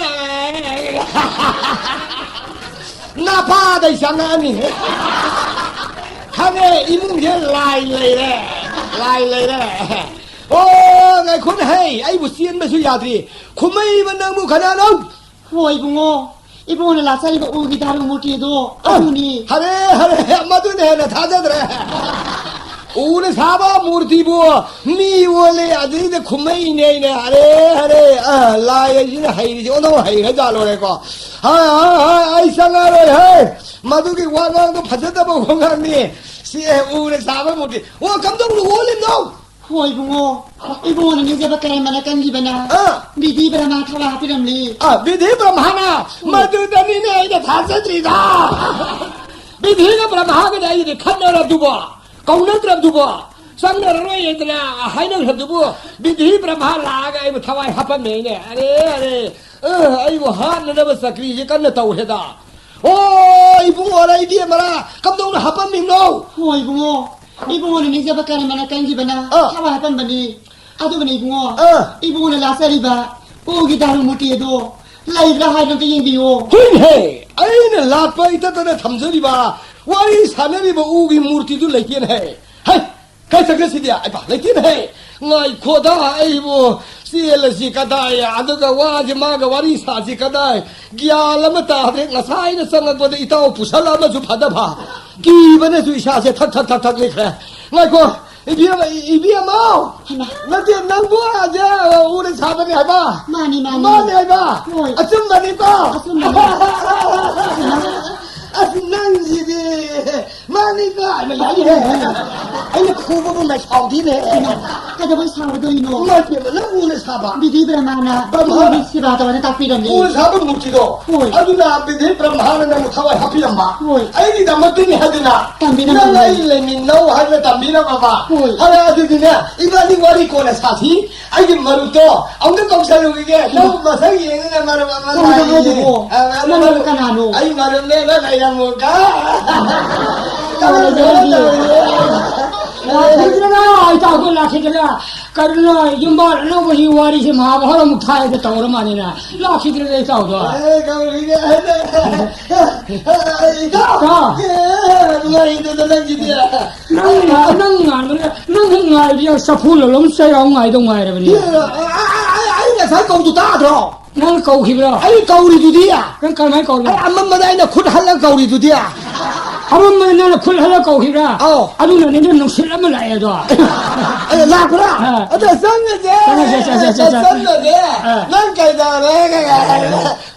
[SPEAKER 1] 나 봐도 이상하니 하네 이문제 라이레 내 콘헤이 아이고 씨엔 메수 야드리 콘메이만 너무 가나는
[SPEAKER 3] 오이 붕어 이붕어는 라사리가 오기 다른 못해도 아무니
[SPEAKER 1] 하래 아마도 내나 다자들아 오늘 사바 무르티보 미월에 아들이데 콘메이네 하래 라이지는 하이지 오늘 하이가 잘로래고 아이 상하로 해 마두기 와가도 받았다 보고 가니 시에 오늘 사바 무르티 와 감독으로 올림 너
[SPEAKER 3] 오이 붕어 이붕어는 요새 밖에 만나 깐기바나 미디 브라마 타와 하피람리
[SPEAKER 1] 미디 브라마 하나 마두다니네 이제 다섯이다 미디가 브라마 하게 돼 이제 칸나라 두고 공나드람 두고 상나라로 얘들아 하이는 흔두부 비디 브라마라가 이거 타와이 하판메네 아래 아이고 하늘에 벌써 그리지 깐나 타오해다 오 이붕어라 이디에 마라 감독은 하판밍노
[SPEAKER 3] 오 이붕어는 이제 bakal mana kanji bana tawa hapan bani adu bani 이붕어는 라사리바 오 기다루 무티에도 라이브라 하이는 띵비요
[SPEAKER 1] 흰해 아이는 라빠 이따따나 탐저리바 와이 사내리바 우기 무르티도 레기네 하이 가이사그시디야 아이바 레기네 ngai khoda ai bo CLC kadai aduga waji maga wari saji kadai gyalama ta de ngasai na sanga ko de itau pusala ma ju phada ba ki bane su isha se thak thak thak thak le kha ngai ko ibia mau na de nang bo aja ure sabani hai ba
[SPEAKER 3] mani
[SPEAKER 1] hai ba achum bani ba nang ji de mani ba ma ya ye ai na khu bo ma chao di ne
[SPEAKER 3] kada boy sawa do ino
[SPEAKER 1] ma pe ma na ule saba
[SPEAKER 3] 비디 브라마나 비디 시바다와는 딱비던니
[SPEAKER 1] ule saba murtido aduna bidhi brahmana na muthawa hapiyamba ai ni da matini hadina
[SPEAKER 3] Tambina
[SPEAKER 1] na ile ni no hadna tambina baba hala adina ibani wari ko na sathi ai ni maruto aunde kausalo ge no masai yeng na maru
[SPEAKER 3] 나는 까나노
[SPEAKER 1] ai maru ne na na ya mo ka
[SPEAKER 2] ला ताको लाखे जला करना यंबार न वही वारी से महाभारत मुठाए के तौर माने ना लाखे जले ताओ दो
[SPEAKER 1] ए Gauri ge ngai de de ji dia
[SPEAKER 2] nang ngai dia sapul lom sai ong ngai dong ngai re ni
[SPEAKER 1] ai na sa kau tu ta tro
[SPEAKER 2] nang kau khibra
[SPEAKER 1] ai gauri tu dia
[SPEAKER 2] kan kan mai kau
[SPEAKER 1] ai amma ma dai na khut hal gauri tu dia
[SPEAKER 2] amam ma na khul hala kau khibra adu na ne nong sil am la ya do
[SPEAKER 1] ai la kra ada sang ge sang ge nang kai da re ga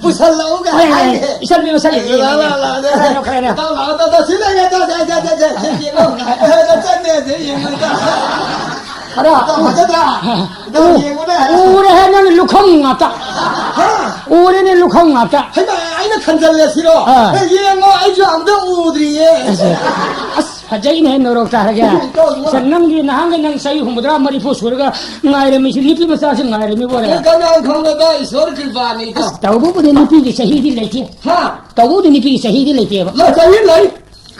[SPEAKER 1] pusal lau ga ai
[SPEAKER 2] isal me masal ye
[SPEAKER 1] la da sila ya da ye no da chan ne ye ye da
[SPEAKER 2] ara
[SPEAKER 1] da ye mo da
[SPEAKER 2] ure he nang lukhong ngata ure ne lukhong ngata
[SPEAKER 1] hai ba ai na khan jal le siro ye ngo ai jo am da udri ye
[SPEAKER 2] as hajai ne norok ta ha ga sanang gi nahang nang sai humdra mari fu surga ngai re mi lipi masa se ngai re mi bore
[SPEAKER 1] ga na khong ga isor kripa ni ka
[SPEAKER 2] tau bu ne lipi gi shahidi le ti
[SPEAKER 1] ha
[SPEAKER 2] tau bu ne lipi gi shahidi le ti ba
[SPEAKER 1] la sai lai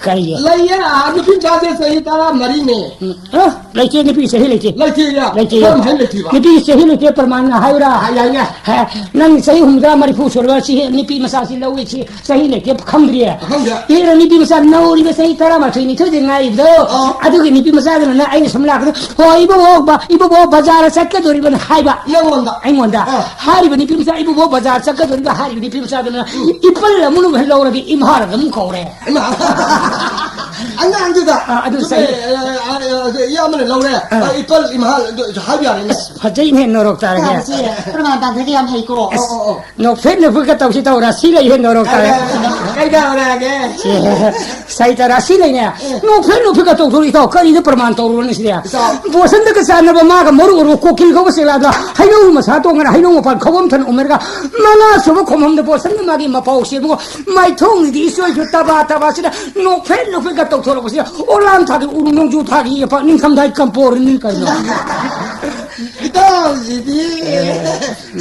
[SPEAKER 2] kai ye
[SPEAKER 1] lai ya ni pin cha se sai ta mari ne
[SPEAKER 2] ha lai ti lipi shahidi le ti
[SPEAKER 1] lai ti ya ham hai le ti ba
[SPEAKER 2] lipi shahidi le ti parman na hai ra
[SPEAKER 1] ya ya
[SPEAKER 2] ha nang sai humdra mari fu surga si lipi masa si lawi chi sahi le ti kham dri ya ye ra lipi masa nauri be sai tara ma thini thu de ngai do adu gi lipi masa na ai samla ka ho ibo bo bazar sakka dori ban hai ba
[SPEAKER 1] nangonda
[SPEAKER 2] ai ngonda hari bani pim sa ibu bo bazar sakka dori ba hari bani pim sa na ipal la munu hello ra gi imhar gam khore
[SPEAKER 1] anh chưa ta
[SPEAKER 2] adu sai
[SPEAKER 1] ya mà lâu đấy ipal imhal hai biar ini
[SPEAKER 2] phajai ne norok tar ga
[SPEAKER 3] 브라마 반세기 한 하이고
[SPEAKER 2] no fet ne fuka tau si tau ra si lai he norok tar
[SPEAKER 1] cái đó là cái
[SPEAKER 2] sai ta ra si lai ne no fet no fuka tau thori tau kari de praman tau ro ni sia bo san de ka sa na ba ma ga moru ro ko kil ko se la da hai no ma sa to ngara hai no ma pa khawam than umer ga mana so bo khomam de bo san ma gi ma pau se mo mai thong di so ju ta ba si no fet no fuka tau thoro ko sia olam tha gi uru nong ju tha gi pa ning kham dai kam por ni kai no
[SPEAKER 1] kita jadi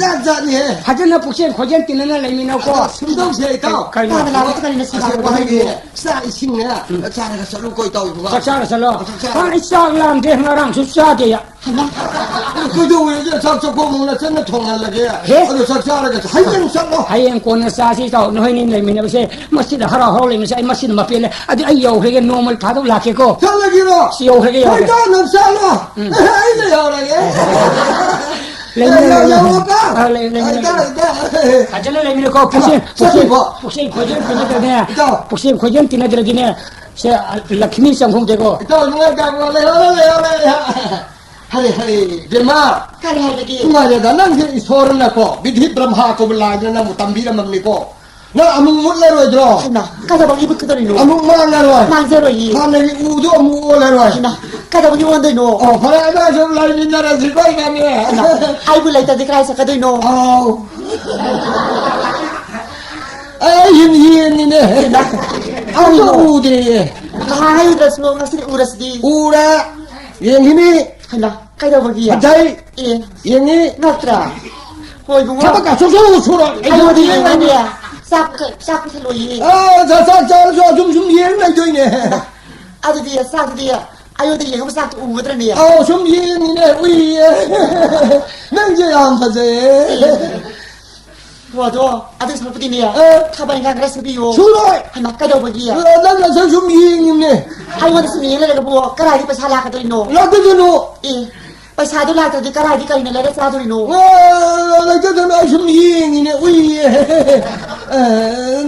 [SPEAKER 1] nak jadi
[SPEAKER 2] 하전나 북시엔 고전 뛰는 레미나 고
[SPEAKER 1] 숨동세 ito
[SPEAKER 2] kai no
[SPEAKER 3] 나도 나도 kalina
[SPEAKER 1] kasi
[SPEAKER 3] siba
[SPEAKER 1] wahai ni sa ising na cara ka salu ko ito ibu
[SPEAKER 2] saksa salo ha isa lam de ngarang susah de ya
[SPEAKER 1] ko do we je sa ko mo na chen na thong na lage ado sa sa ga hai yen sa lo
[SPEAKER 2] hayen kon sa si to no ni lemina se masjid hara hole mi sai masjid ma pele adi ayo he normal thadu la ke ko
[SPEAKER 1] sa lagi ro
[SPEAKER 2] si yo he
[SPEAKER 1] hai da na sa lo hai da yo lage
[SPEAKER 2] 하전나 레미나 고 북시엔 고전 뛰는 들기네 세 लक्ष्मी संघ देखो
[SPEAKER 1] ito nga ga le hari dema
[SPEAKER 3] kali hai lagi
[SPEAKER 1] ngare da nang ge isor na ko vidhi brahma ko bla na mutambira mamni ko na amung mut le ro dro
[SPEAKER 3] na kada bang ibu kedori no
[SPEAKER 1] amung ma na ro
[SPEAKER 3] mang zero yi
[SPEAKER 1] ha ne u do mu le ro
[SPEAKER 3] na kada bang iwan doi no
[SPEAKER 1] oh phara da so lai ni na ra si ko ga ni
[SPEAKER 3] ai bu lai ta dikrai sa kadoi no
[SPEAKER 1] oh ai yin ni ne au so u de
[SPEAKER 3] hai uras no ngasri uras di
[SPEAKER 1] ura 얘기니
[SPEAKER 3] 하나 까다보기야
[SPEAKER 1] 자이
[SPEAKER 3] 예
[SPEAKER 1] 얘기
[SPEAKER 3] 나트라 호이 붕어
[SPEAKER 1] 잡아가 소소 소라
[SPEAKER 3] 아이고 얘기야 싹 틀로이
[SPEAKER 1] 자자자자 좀 얘기나 저이네
[SPEAKER 3] 아드디야 싹디야 아유들 얘기 싹 우거드니야
[SPEAKER 1] 좀 얘기네 우리 맹제 안 봐제
[SPEAKER 3] 와도 아들 살부디니야 타바니가 그랬으비요
[SPEAKER 1] 소라
[SPEAKER 3] 하나 까다보기야
[SPEAKER 1] 나나 좀 얘기네
[SPEAKER 3] 아이고 스미를 뭐 까라디 빠살라가도이노
[SPEAKER 1] 나도
[SPEAKER 3] 예 빠사도 라가도 까라디 까이네 레레 사도이노
[SPEAKER 1] 나도 좀 얘기네 우리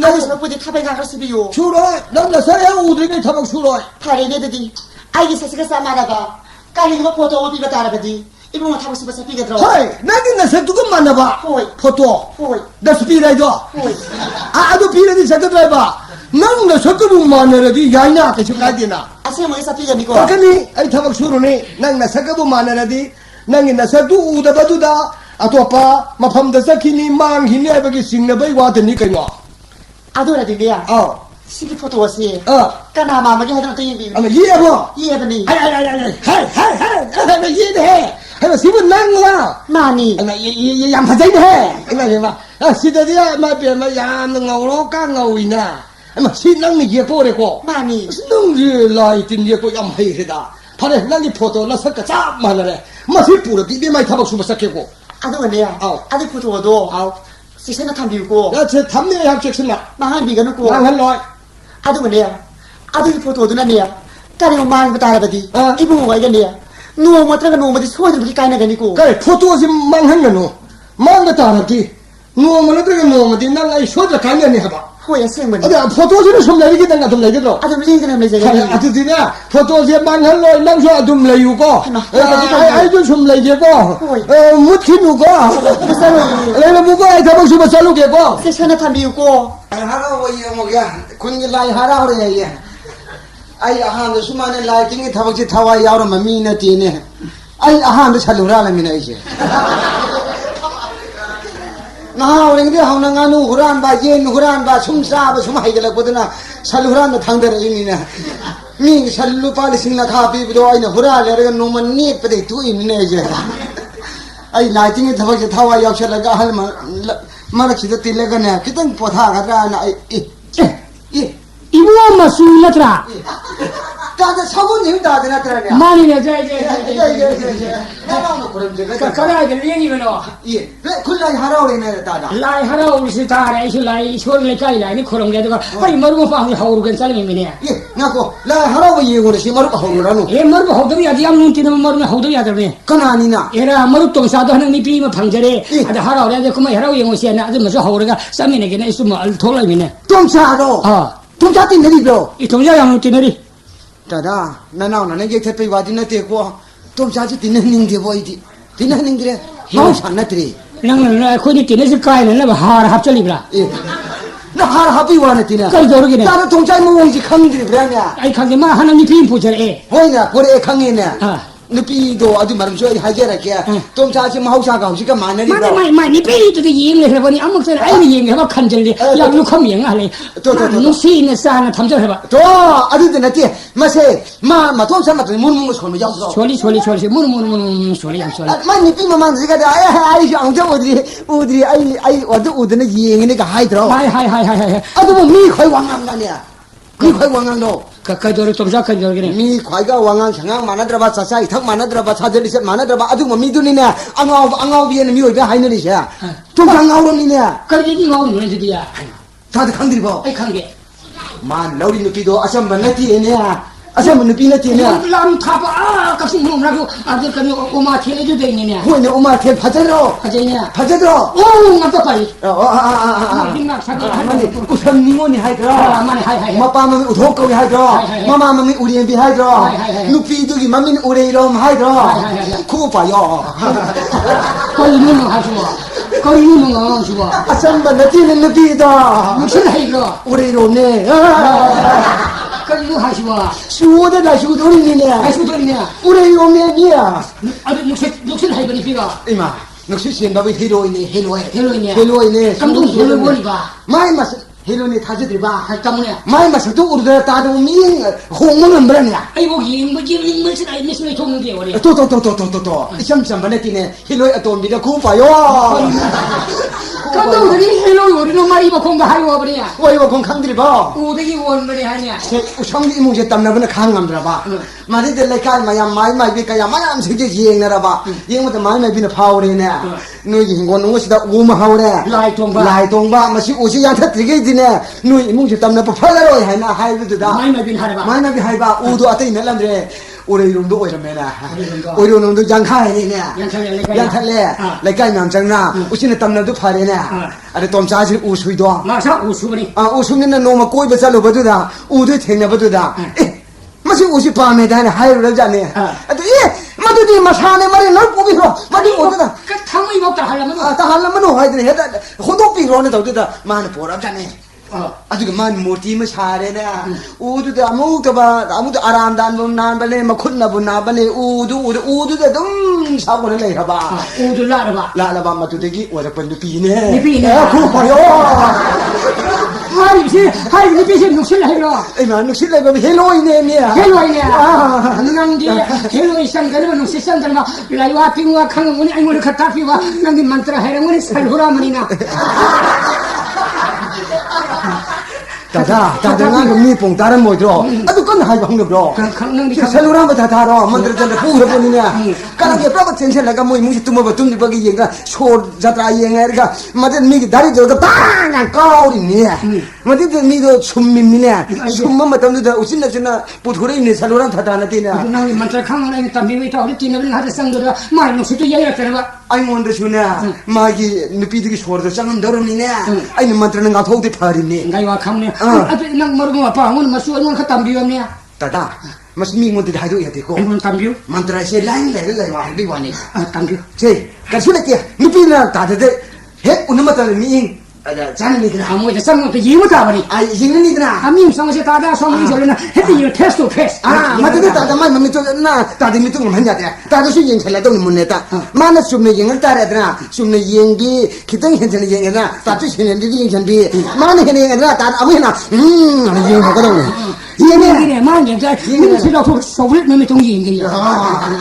[SPEAKER 3] 아들 살부디 타바니가 그랬으비요
[SPEAKER 1] 소라 나나 사야 우리가 타박 소라
[SPEAKER 3] 파리네드디 아이기 사시가 싸마라가 까리가 포도 오비가 따라가디 이봉을 타고 싶어서 비가 들어
[SPEAKER 1] 하이 나긴 나 누구 만나봐
[SPEAKER 3] 호이
[SPEAKER 1] 포토
[SPEAKER 3] 호이
[SPEAKER 1] 나 스피라이도
[SPEAKER 3] 호이
[SPEAKER 1] 아도 비라디 색깔 나는 색깔 만나라디 야이나 같이 가디나
[SPEAKER 3] 아세요 뭐에서 비가 니고
[SPEAKER 1] 아까니 아이 타박 수로니 나는 색깔 만나라디 나는 나 색깔 우다바두다 아토파 마팜다 사키니 망히니 아버기 싱나바이 와드니 그녀
[SPEAKER 3] 아도라디야 시기 포도 왔지 까나마 마게 하던 또 얘기
[SPEAKER 1] 아마 이해봐
[SPEAKER 3] 이해하니
[SPEAKER 1] 하이 이해해 하이 시분 난가
[SPEAKER 3] 마니
[SPEAKER 1] 아마 양파자이네 이마 시대디야 마비마 양능으로 강어위나 아마 신랑이 예뻐래고
[SPEAKER 3] 마니
[SPEAKER 1] 신랑이 라이틴 예뻐 양파이다 바래 난이 포도나 색깔 쫙 많으래 마시 뿌려 비비마이 타박 수바 삭히고
[SPEAKER 3] 아도네야 아들 포도 와도 시세나 탐비고
[SPEAKER 1] 나제 담내 합격했나
[SPEAKER 3] 망한 비가 놓고
[SPEAKER 1] 망할로
[SPEAKER 3] 아도네야 아들 포도 와도나네야 까리가 망고 따라가디 이봉가 이거네야 누워 들어가 누워도 소원을 그렇게 까이나가니고
[SPEAKER 1] 그래 포도지 망한거노 망가 따라기 누워만 들어가 누워만 난 아이 소자 강연이 해봐
[SPEAKER 3] 호야 생머니
[SPEAKER 1] 어디 포도지는 좀 내리겠다 좀 내겠어
[SPEAKER 3] 아들 리그는 내가
[SPEAKER 1] 아드디나 포도지 망할로 남수 아좀 내유고 아이도 좀 내게고 묻히누고 내가 무고 아이 잡아 주면 살루게고
[SPEAKER 3] 시세나 탐비고
[SPEAKER 4] 하라고 이모야 군기 라이 하라 그래 얘 아이 아한도 수많은 라이팅이 타박지 타와 야오르면 미나 뛰네 아이 아한도 살루라라 미나 이제 나 우리들이 하나가는 후란 바jen 후란 바 숨사바 숨하이gel거든나 살루란도 당대로 이미나 미 살루 팔리싱나 카피비도 아이나 후라래가 노만 니쁘데 두이미네 이제 아이 라이팅이 타박지 타와 야오셔라가 할만 마르치도 뛸래가네 기땅 포타가라나 이
[SPEAKER 2] 이부와 마술라트라
[SPEAKER 4] 다들 사부님 다들 나타나냐
[SPEAKER 2] 마니네
[SPEAKER 4] 나라도 그럼 제가
[SPEAKER 2] 가라게 리니면어
[SPEAKER 4] 예 굴라이 하라 그러네 다다
[SPEAKER 2] 라이 하라우시 타래 라이 쇼르레 까이라니 코롱게도가 아이 머르고 파기 하우르겐 살미미네
[SPEAKER 4] 예 나고 라이 하라고 이거를 시마르 하우라노
[SPEAKER 2] 에 머르고 하우더리 아디 암눈 티는 머르면 하우더리 아더니
[SPEAKER 4] 까나니나
[SPEAKER 2] 에라 머르 동사도 하는 미비면 방절에 아디 하라우레 그만 하라우 영어시나 아디 무슨 하우르가 쌈미네게네 있으면 알 돌라미네
[SPEAKER 4] 동차도 동차띠 내리죠
[SPEAKER 2] 이 동자 양눈 티네리
[SPEAKER 4] 다다 나나오나 내게 택배 와디나 때고 동차지 뛰는 게 보이지 뛰는 게 하우산나들이
[SPEAKER 2] 나는 코니 티네스 까이는 나 하라 합절리브라
[SPEAKER 4] 나 하라 합이 와네 뛰나
[SPEAKER 2] 까이 저러기네
[SPEAKER 4] 나는 동차이 뭐지 강들이 그러냐
[SPEAKER 2] 아이 강게 마 하는 미비 보절에
[SPEAKER 4] 호이나 고래 강이네 누피도 아주 말은 저희 하게라게 동차지 마우사가 혹시가 많으리
[SPEAKER 2] 마이 니피도 이행을 해보니 아무튼 아이니 이행 해봐 간절리 야 누컴 이행하래 누시는 사나 탐절 해봐
[SPEAKER 4] 또 아들들 나티 마세 마마 동차마도 문문고 손을 잡서
[SPEAKER 2] 소리 문 소리 양 소리
[SPEAKER 4] 많이 삐만 지가 아이 앙정 어디 아이 어디는 이행이니까 하이더라
[SPEAKER 2] 하이
[SPEAKER 4] 아도 미 거의 왕왕가냐 미 거의 왕왕도
[SPEAKER 2] 가까이도로 좀 작은 저기네
[SPEAKER 4] 미 과이가 왕왕 상황 많아들어봐 사사이 턱 많아들어봐 사절리셋 많아들어봐 아주 뭐 미두니네 앙아우 비에는 미워이 하이너리샤 좀 앙아우로니네
[SPEAKER 2] 그게 니 나오는 거야 드디어
[SPEAKER 4] 다들 강들이 봐
[SPEAKER 2] 아이 강게
[SPEAKER 4] 만 러리 느끼도 아samban 나티에네 아samban 느끼 나티에네
[SPEAKER 2] 람 타봐 값이 뭐라고 아들 그냥 오마 텔레도 되니네
[SPEAKER 4] 호이네 엄마 테 파자로
[SPEAKER 2] 하제냐
[SPEAKER 4] 파자로
[SPEAKER 2] 오 나도 빨리
[SPEAKER 4] 아니 우선 니모니 하이더라
[SPEAKER 2] 하이
[SPEAKER 4] 마빠맘이 우토거리 하이더라 마마맘이 우리엠비 하이더라 누피두기 맘이 우레이롬 하이더라 그거 봐요
[SPEAKER 2] 거기 있는 거 가지고 거기 있는 거 가지고
[SPEAKER 4] 아samban 나티는 느끼다
[SPEAKER 2] 무슨 하이거
[SPEAKER 4] 우레이롬네
[SPEAKER 2] 거기 이거 하시고
[SPEAKER 4] 수호대다 수도리네
[SPEAKER 2] 하시더니네
[SPEAKER 4] 우레이롬네 니야
[SPEAKER 2] 아들 무슨 하이거니 비가
[SPEAKER 4] 이마 너 시신 너비 헤로이네
[SPEAKER 2] 헬로이네
[SPEAKER 4] 헤로이네
[SPEAKER 2] 감동 헬로이니까
[SPEAKER 4] 마이 마스 헬로니 타지들 봐.
[SPEAKER 2] 때문에
[SPEAKER 4] 마이 마서도 우리들 따도 미 홍문은 뭐냐?
[SPEAKER 2] 아이고 이뭐 지나 이메시에 좋은 게 우리
[SPEAKER 4] 또 샴샴반에 뛰네 헬로이 아톰비가 고파요.
[SPEAKER 2] 감독들이 헬로 우리는 말이 뭐 공부하려 버리냐
[SPEAKER 4] 와 이거 건강들이 봐.
[SPEAKER 2] 우대기 원물이 하냐
[SPEAKER 4] 우성이 이모제 땀나보네 강함들아 봐. 마디들 레카이 마야 마이 비까야 마야 암세게 이행나라 봐. 이행부터 마이 비는 파오리네. 너희 hingon 옷이다 우마하오래. 라이 동바 마시 옷이 양타 되게 되네. 너희 이모제 땀나보 팔라로 하나 하이브드다.
[SPEAKER 2] 마이 빈 하라 봐
[SPEAKER 4] 마이 비 하이바 우도 아때 있는람들에 올해 이름도 오이라메나. 올해 놈도 양카이네. 양탈래. 레카이 남장나. 우신의 땀나도 파리네. 아래 톰자지 우수이도.
[SPEAKER 2] 마사 우수버니
[SPEAKER 4] 우수는 너무 꼬이버 살로버도다. 우도 탱나버도다. 마시 옷이 밤에 다네 하이를 자네. 마두디 마사네 말이 널 꼬비로. 마디 오다.
[SPEAKER 2] 그 탕의 먹다 하려면
[SPEAKER 4] 다 하려면 하이드네. 해다 호도비로네 더다. 만 보랍자네. 아주 그만 모티면 사래네. 우두도 아무도 아람단도 난발네 마콘나부 나발네 우두도 좀 사고를 내려봐.
[SPEAKER 2] 우주 라라봐
[SPEAKER 4] 라라바 마두대기 오락번 누비네.
[SPEAKER 2] 누비네.
[SPEAKER 4] 그거요.
[SPEAKER 2] 하이 비시 녹실 해라
[SPEAKER 4] 에마 녹실레가 헬로이네미야.
[SPEAKER 2] 헬로이냐 능디 헬로이 상가르면 녹실 상가르마 라이와 핑와 강문이 아이모를 갖다 피와 능디 만트라 해랑문이 살후라문이나
[SPEAKER 4] 다다 미봉 다른 뭐죠? 아주 건 하이바 홍럽로.
[SPEAKER 2] 능디
[SPEAKER 4] 살로라마 다다로 만들었는데 부르보니냐. 까나게 빠바 텐션라가 뭐 무시 뚜모바 뚜니 버기 얘가 쇼 자트라 얘가 맞은 미기 다리 저가 빵 까오리니. 맞은 미도 숨미미네. 숨만 맞다는데 우신나지나 보토레 있는 살로람 다다나 되냐.
[SPEAKER 2] 능디 만트라 강문이 담비위 타오리 티너는 하드 상도라 마이 녹실도 예약되나
[SPEAKER 4] 아이몬데 주나 마기 느피드기 쇼르도 짱은 더럽니네. 아이는 만트는 가토데 파리니.
[SPEAKER 2] 라이와 강문이 아주 능 모르고 아빠 오늘 마수원 그 담비였냐
[SPEAKER 4] 다다 mas mi ngon tidak itu ya teko
[SPEAKER 2] 이건 담비
[SPEAKER 4] mantra se lain le wa bi wani
[SPEAKER 2] 담비
[SPEAKER 4] je kasule ke ni pina ta de he unamata mi ada jan ni dina
[SPEAKER 2] 아무게 상무도 이무다 버리
[SPEAKER 4] ai yin ni dina
[SPEAKER 2] 아미 상무시 다다 상무이 저러나 헤드 이거 테스트
[SPEAKER 4] mata de ta mai mami to na ta de mi tu man ya de ta de su yin khela dong mun ne ta mana sum ne yin ta re dina sum ne yin bi kitang hin ne yin na ta tu hin ne yin chen bi mana hin ne na ta amu na yin ko dong
[SPEAKER 2] 이게 만년 자 민수도 소불 놈이 동의인데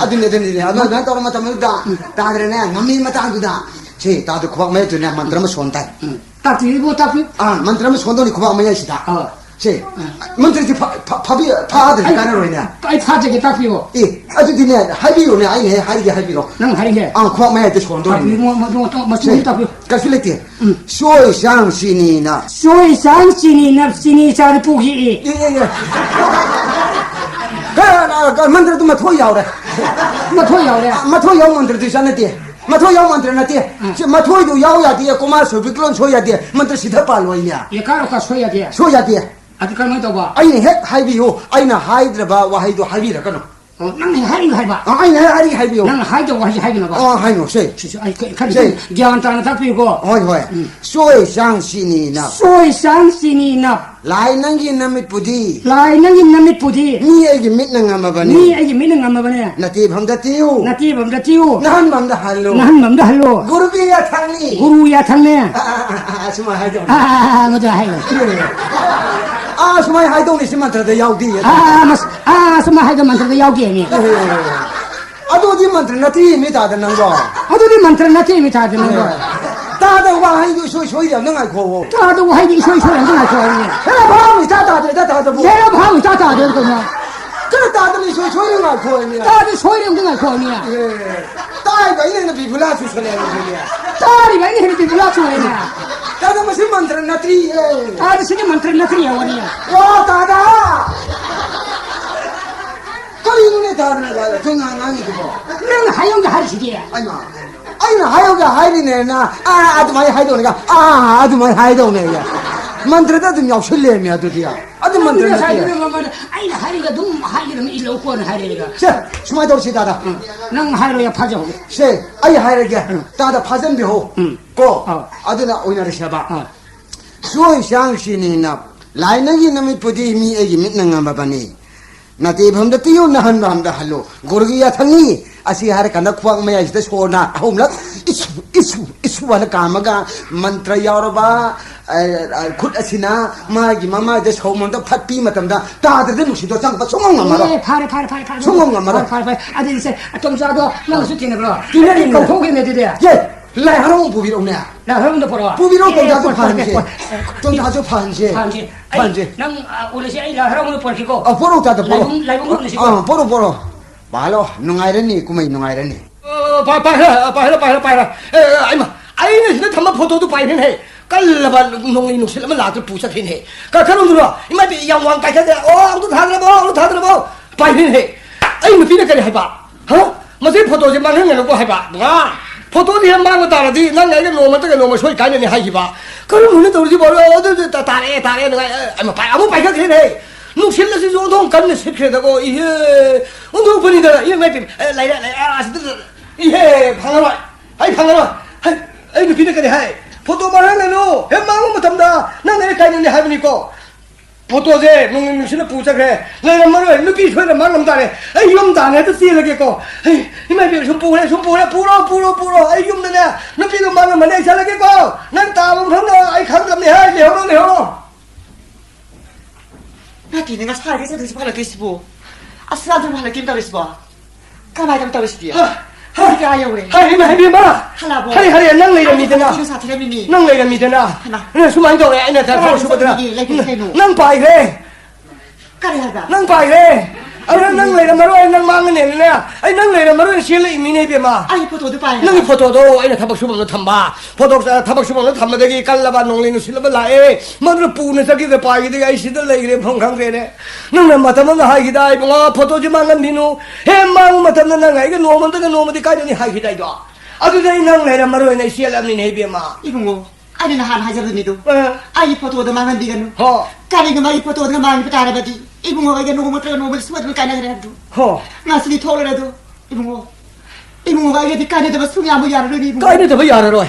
[SPEAKER 4] adine adana ta ma ta ma da ta de ne ngami ma ta du da che ta de khwa me tu ne mantra ma son tai
[SPEAKER 2] 딱히 딱히
[SPEAKER 4] mantra ma son do ni khwa ma ya shi da che mantra ji pa de ka ro ne
[SPEAKER 2] 빠이 파제게 딱히요
[SPEAKER 4] adu di ne hai bi ro ne ai he hai bi ro
[SPEAKER 2] 난 하리게
[SPEAKER 4] khwa ma ya de son do ni
[SPEAKER 2] 뭐 딱히
[SPEAKER 4] ka shi le ti shuo shang shi ni na
[SPEAKER 2] 所以相信你那心里家的不易
[SPEAKER 4] ka mantra tu ma tho yao de
[SPEAKER 2] 我拖摇的
[SPEAKER 4] ma tho yao mantra tu shan ne ti ma tho yao mantra na ti ma tho du yao ya ti ko ma so bi klon so ya ti mantra sitha pa lo ya
[SPEAKER 2] 也干了个说呀的
[SPEAKER 4] so ya ti
[SPEAKER 2] 아주 갈만 더 봐.
[SPEAKER 4] ai he hai bi ho ai na hai dra ba wa hai do hai bi ra ka no
[SPEAKER 2] 나는 하리가 해봐.
[SPEAKER 4] ai na hai bi ho
[SPEAKER 2] 나는 하이도 와시 하이나 봐.
[SPEAKER 4] hai no sei
[SPEAKER 2] 아이 카리 기한타는 딱 피고.
[SPEAKER 4] hoi hoi shuo shang shi ni na
[SPEAKER 2] 所以相信你那
[SPEAKER 4] lai nang gi na mit pudi
[SPEAKER 2] 来那你那没不的，
[SPEAKER 4] ni ai gi mit na nga ma ba
[SPEAKER 2] 你
[SPEAKER 4] ni
[SPEAKER 2] 哎没能干嘛呢？
[SPEAKER 4] na ti pham da ti hu
[SPEAKER 2] 那地方的酒，
[SPEAKER 4] nan mam da hallo
[SPEAKER 2] 那蛮的好，
[SPEAKER 4] guru bi ya thang ni
[SPEAKER 2] 咕噜呀汤呢？
[SPEAKER 4] suma hai do
[SPEAKER 2] 我这还有。
[SPEAKER 4] suma hai do ni sima tra da yau di ya
[SPEAKER 2] 什么还个蛮这个要给你？
[SPEAKER 4] adu di mantra na ti mi ta da nang go
[SPEAKER 2] 我都得蛮这那这没他的那个，
[SPEAKER 4] ta da wa hai do so ya nang ai ko
[SPEAKER 2] 他都我还得说人家来说呢，
[SPEAKER 4] la ba mi ta da da bu
[SPEAKER 2] 谁要跑你打打的干嘛？
[SPEAKER 4] ka da da ni so ya ngai ko ni
[SPEAKER 2] 打的说人跟来说呢，
[SPEAKER 4] ta ga ni na bi bula su sele ni
[SPEAKER 2] 打的外你还得不要说呢，
[SPEAKER 4] ta da ma si mantra na tri
[SPEAKER 2] 打的是你蛮这那个呀我呢，
[SPEAKER 4] wa ta da ka ni ne ta na ga tu nga nga ni ko
[SPEAKER 2] 那还用个还是的，
[SPEAKER 4] ai ma ai na hai ga hai ni ne na adu mai hai do ni ga adu mai hai do ne ya mantra da tu nyau shule mi adu dia adu
[SPEAKER 2] 那
[SPEAKER 4] mantra
[SPEAKER 2] 个
[SPEAKER 4] na
[SPEAKER 2] 还
[SPEAKER 4] ti
[SPEAKER 2] 有个嘛的，哎呀还有个东还有那么一箩锅呢还有那个，
[SPEAKER 4] se suma do si da da
[SPEAKER 2] 那还有要爬着，
[SPEAKER 4] se ai hai ra ge ta da pha zen bi ho ko
[SPEAKER 2] 아.
[SPEAKER 4] adu na oina re sha ba
[SPEAKER 2] 啊，
[SPEAKER 4] shuo shang shi ni na lai na gi na mi pudi mi e gi mit na nga ba ba ni na ti pham da ti yo na han ram da halo gor gi ya thangi asih hari kanda kuang maya ista sona ahumlak isu wana kamaga mantra yauraba khut asina magi mama de somonda phatpi matamda ta de nusido changpa songong ngamara
[SPEAKER 2] 파래
[SPEAKER 4] songong ngamara
[SPEAKER 2] 아들 이제 좀 자도 나도 수티네 그러 이래니 거기 내들이야
[SPEAKER 4] ye lai harong bubirong ne
[SPEAKER 2] 나 형도 보러 와
[SPEAKER 4] bubirong tong jajo phanje
[SPEAKER 2] 난 우리 시 나 형도 보기고
[SPEAKER 4] poro ta de poro
[SPEAKER 2] 라이브 보는 시고
[SPEAKER 4] poro balo nungairani kumai nungairani
[SPEAKER 1] 빠이라 아이마 아이는 진짜 담마 포토도 빠이는 해 깔라바 농이 누실면 나도 부착해 그럼 들어 이마 양왕 가셔야 아무도 다 들어봐 빠이는 해 아이 뭐 비네까지 해봐 어? 뭐지 포토지 만은 해놓고 해봐 와 포토지 한방을 따라지 난 내가 너무 소리 가냐니 하기봐 그럼 눈에 떨어지 버려 어디 다래 내가 아무 빠이가 그래 누실라시 좋은 간네 시켜다고 이게 운동 분이다 이거 몇 라이라 이해 방아라 아이 그 비네까지 해 포토 말하는 너 해망은 못한다 난 내가 가냐니 하니까 포토제 농민실을 부착해 내가 말을 눈빛 소리를 말한다네 아이 용단에도 쓰이려겠고 이만 좀 뿌려 아이 용단에 눈빛도 말하면 내 잘하겠고 난 따봉 한다 아이 감감네 하지 해로
[SPEAKER 3] 나한테 내가 살아계서 드시 발라 계시보 아스라도 발라 김 따르시보 가마이 좀 따르시디야 하리가 아야 그래
[SPEAKER 1] 하리 마
[SPEAKER 3] 하나보
[SPEAKER 1] 하리 난 내려 믿으나
[SPEAKER 3] 지금 사태를 믿니
[SPEAKER 1] 난 내려 믿으나 내 수만 동에 아이나 다 보시거든 난 빠이래
[SPEAKER 3] 까리하다
[SPEAKER 1] 난 빠이래 난 내려 말로 난 망은 내려나 난 내려 말로 실을 이미네 비마
[SPEAKER 3] 아이 포토도 빠이
[SPEAKER 1] 난 포토도 아이나 타박 수범도 탐바 포토 타박 수범도 탐바되기 깔라바 농리는 실을 라에 만으로 뿌는 저기들 빠이들 아이시들 내기래 평강되네 난 마타만 하기다 이봉아 포토지 망은 비누 해망 마타만 난 아이가 노먼데 까지니 하기다 이거 아주 난 내려 말로 내 실을 이미네 비마
[SPEAKER 3] 이봉오 아니 나 하나 하자더니도 아이 포토도 망한 비가는
[SPEAKER 1] 허
[SPEAKER 3] 까리가 마이 포토도 망이 따라바디 이봉오가 이게 노멀 수업을 까내더라도
[SPEAKER 1] 허
[SPEAKER 3] 나스니 토르라도 이봉오가 이게 까내더바 숨이 아무 야르르니 이봉오
[SPEAKER 1] 까이네 더 야르로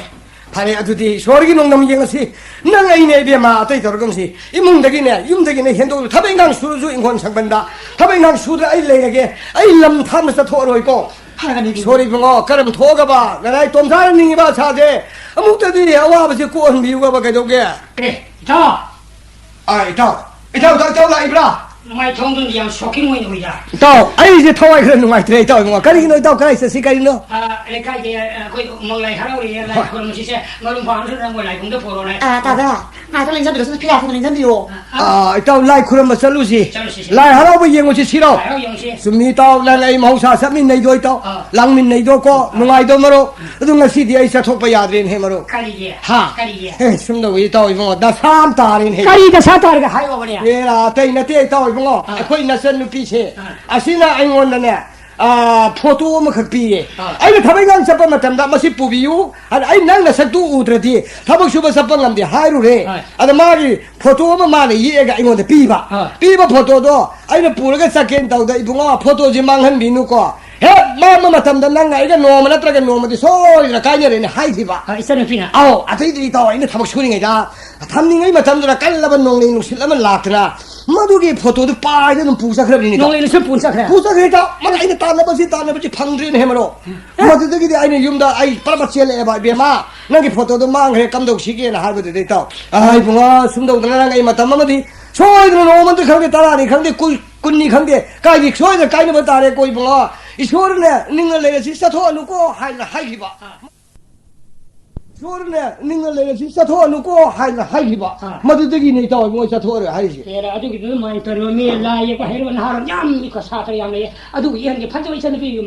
[SPEAKER 1] 파네 아주디 소리기 농담 얘기하시 난 아이네 비마 어떻게 저러금시 이 뭉대기네 윤대기네 현도 타뱅강 수루 인권 상반다 타뱅강 수루 아이 레게 아이 람 탐스 토로 있고
[SPEAKER 3] 하나가 내기
[SPEAKER 1] 소리 붕어 그럼 토가 봐 내가 돈 사는 닝이 봐 차제 아무때도 와버지 꼬은 미우가 봐 가져게
[SPEAKER 2] 그래 자
[SPEAKER 1] 아이 저 라이브라
[SPEAKER 2] 정말 정든지 양 쇼킹 모이는 거야
[SPEAKER 1] 또 아이 이제 토와이 그런 놈아 들에 또 뭐 가리기 너 가리서 시가리 너
[SPEAKER 2] 아 내가 이제 거기 먹라이 하라고 그래 그러면 진짜 너는 방송하는 거 라이브도 보러네
[SPEAKER 3] 아 다다 나도 인자 비로소 필요한 인자 비로
[SPEAKER 1] 또 라이 그런 뭐 살루시 라이 하라고 얘기하지 싫어
[SPEAKER 2] 아유 영시
[SPEAKER 1] 수미 또 라이 마우사 삼민 내도 있다 랑민 내도 고 누가이도 말어 누가 시디에 있어 톡바 야드린 해 말어
[SPEAKER 2] 까리지
[SPEAKER 1] 하
[SPEAKER 2] 까리지
[SPEAKER 1] 숨도 위도 이거 나3 달인 해
[SPEAKER 2] 까리가 사다리가 하이고 버려
[SPEAKER 1] 얘라 때이나 때이도 이거 아코이 나선 누피체 아시나 아이원네 포토 뭐 극비에 아이 타뱅강 잡아 맞담다 마시 뿌비유 아이 낭나 색도 우드라디 타박 슈바 잡아 남디 하이루레 아다 마리 포토 뭐 마네 얘가 이건데 비바 포토도 아이는 부르게 삭겐 다우다 이bun가 포토지 망한 비누고 해 마마 맞담다 낭나 이가 노마나 트라게 노마디 소리라 까냐레네 하이디바
[SPEAKER 2] 있어는 피나
[SPEAKER 1] 아오 아테이들이 더 있는 타박 슈링이다 탐닝이 맞담다 깔라반 농링 누실라면 라트나 마두기 포토도 빠이는 부사 그러니까
[SPEAKER 2] 농리는 술 분삭해
[SPEAKER 1] 부사그랬다 막 아이는 따나버지 방드린 해머로 마두들이 아이는 юм다 아이 빠라바치엘레 봐 비마 나기 포토도 망해 감독시기에나 할버도 됐다 아이 붕아 숨도 들어나가 이 맞담마디 소이들은 오만들 강대 따라니 강대 꾼니 강대 까이기 소이들 까이는 거 따라했고 이 붕아 이 소리네 닝을 내가 진짜 도와놓고 하이기봐 소리네 닝을 내가 진짜 도와놓고 하이기봐 마두들이 또 뭐 진짜 도와를 하이지
[SPEAKER 2] 얘라 아두기 그 많이 들으면 라이고 해로는 하루 냠 이거 사다리 양에 아두기 이게 판정 있었는 비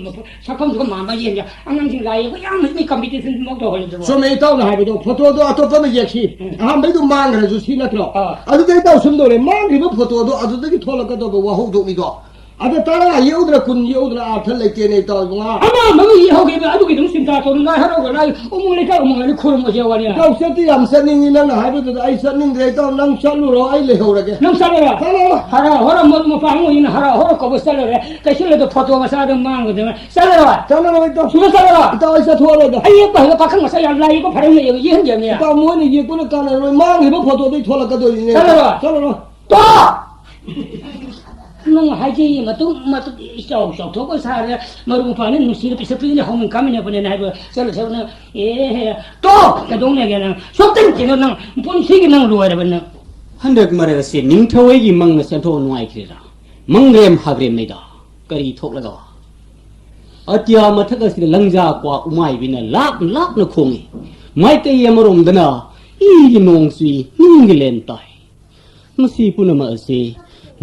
[SPEAKER 2] 작품 좀 마마지 이제 안강진 라이고 양 미까 밑에 먹도 걸리죠
[SPEAKER 1] 소매 있다고 하고도 포토도 아토파는 예시 아무도 망그래 주시나 들어 아두들 있다고 숨도래 망그리고 포토도 아두들이 털어가도 와호도 미도 아들 따라 예우들아 군 예우들아 앞을 내게네 있다고 뭐
[SPEAKER 2] 아마 너무 이하게 아두기 좀 심다 돈은 나 하라고 나 어머니가 그런 거지 와리야
[SPEAKER 1] 가우셔티 암선닝이나 하루도 아이 선닝들 있다고 난 살루로 아이 레호라게
[SPEAKER 2] 넌 살아라 하라 허라 뭐 방어 있는 하라 허라 거부 살아라 그 실내도 포토가 사는 망거든 살아라
[SPEAKER 1] 저는 있다
[SPEAKER 2] 수고 살아라
[SPEAKER 1] 있다 어디서 도와라다
[SPEAKER 2] 아이 봐 이거 박한 거 살아 라이고 바르는 여기 현장이야
[SPEAKER 1] 또 뭐니 예쁘는 까는 망이고 포토도 털어가도 있네
[SPEAKER 2] 살아라
[SPEAKER 1] 살아라
[SPEAKER 2] 또 nung haji matu isau thoko sare maru pane nung sir pisapri hong kamine bane na ba sel sel na to ka dong ne ga sokten ke nang pun sig nang ruwa ba na
[SPEAKER 5] handak mara se ning thawai gi mang na sen tho nuai khira mangrem hagrem nei da kari thok la ga atya mathak as langja kwa umai bina lak na khongi mai te yamarom dana i nong sui ning len tai masi punama ase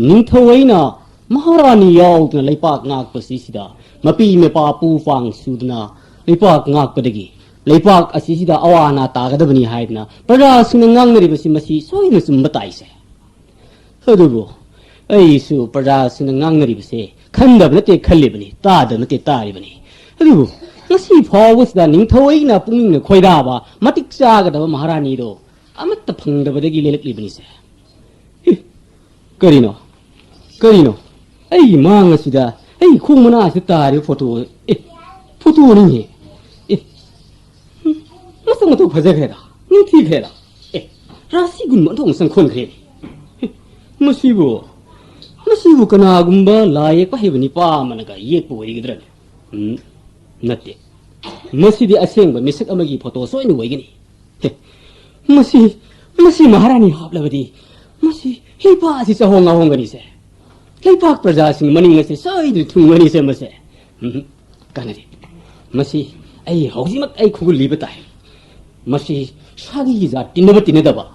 [SPEAKER 5] ning thawai na maharani yaw na leipak ngak pasi sida mapi me pa pu fang sudna leipak ngak padagi leipak asi sida awana ta ga dabani haidna para sunangang nari basi masi soina sum batai se hadugo ai su para sunangang nari basi khanda bnate khalle bani ta da nate ta ri bani hadugo masi phawus da ning thawai na punging na khoida ba matik cha ga da maharani do amat ta phang da badagi lelak li bani se Karino, ay mga sida, ay kung mana si tari photo, photo ni, masa mo to phaja khera, ni thi khera, rasi gun mo thong sang khon khre, masibo kana gumba laye pa hebni pa managa ye po ri gidra, natte, masidi aseng ba misak amagi photo so ni wai gini, masi maharani hapla badi, masi Hipa si sa honga ni se. Leipak praja sing maning se sai du thung ni se mase. Kanari. Masi ai haujimak ai khugul li batai. Masi sagi za tinaba tinada ba.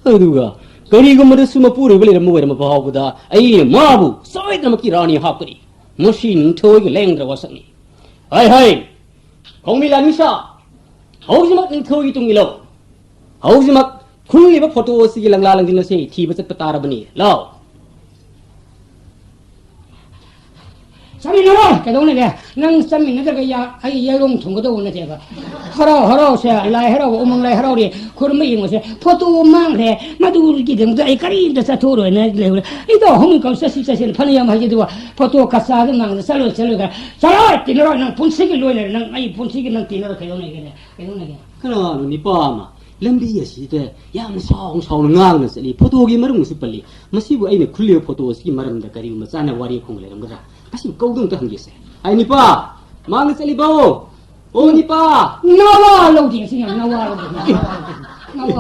[SPEAKER 5] Aduga kari gumar suma puru bele ramu wer ma bahuda ai mabu sai namaki rani hapkari. Masi nthoi leng ra wasani. Hai. Kongmi lanisa. Haujimak nthoi tungilo. Haujimak khung liba photo si langla lang din se thi ba chat patara bani lao
[SPEAKER 2] sami no ka dong ne ga nang sami ne ga ya ai ya long thong ga do ne je ba haro se lai haro umang lai haro ri khur mai ngo se photo mang re ma du gi deng ai kari da sa thoro ne le i do hong ka sa si sa se phani ya ma ji do photo ka sa ga nang sa lo ga salo ti no nang pun si gi lo ne nang ai pun si gi nang ti no ka dong ne ga
[SPEAKER 5] kana ni pa ma lambi ya si de yam song ngang na se li photo gi marung si pali masi bu ai ne khulli photo si maram da kari ma sana wari khong le ram ga pasi ko dong ta hang se ai ni pa mang se li ba o ni pa
[SPEAKER 2] nawa lo di sing nawa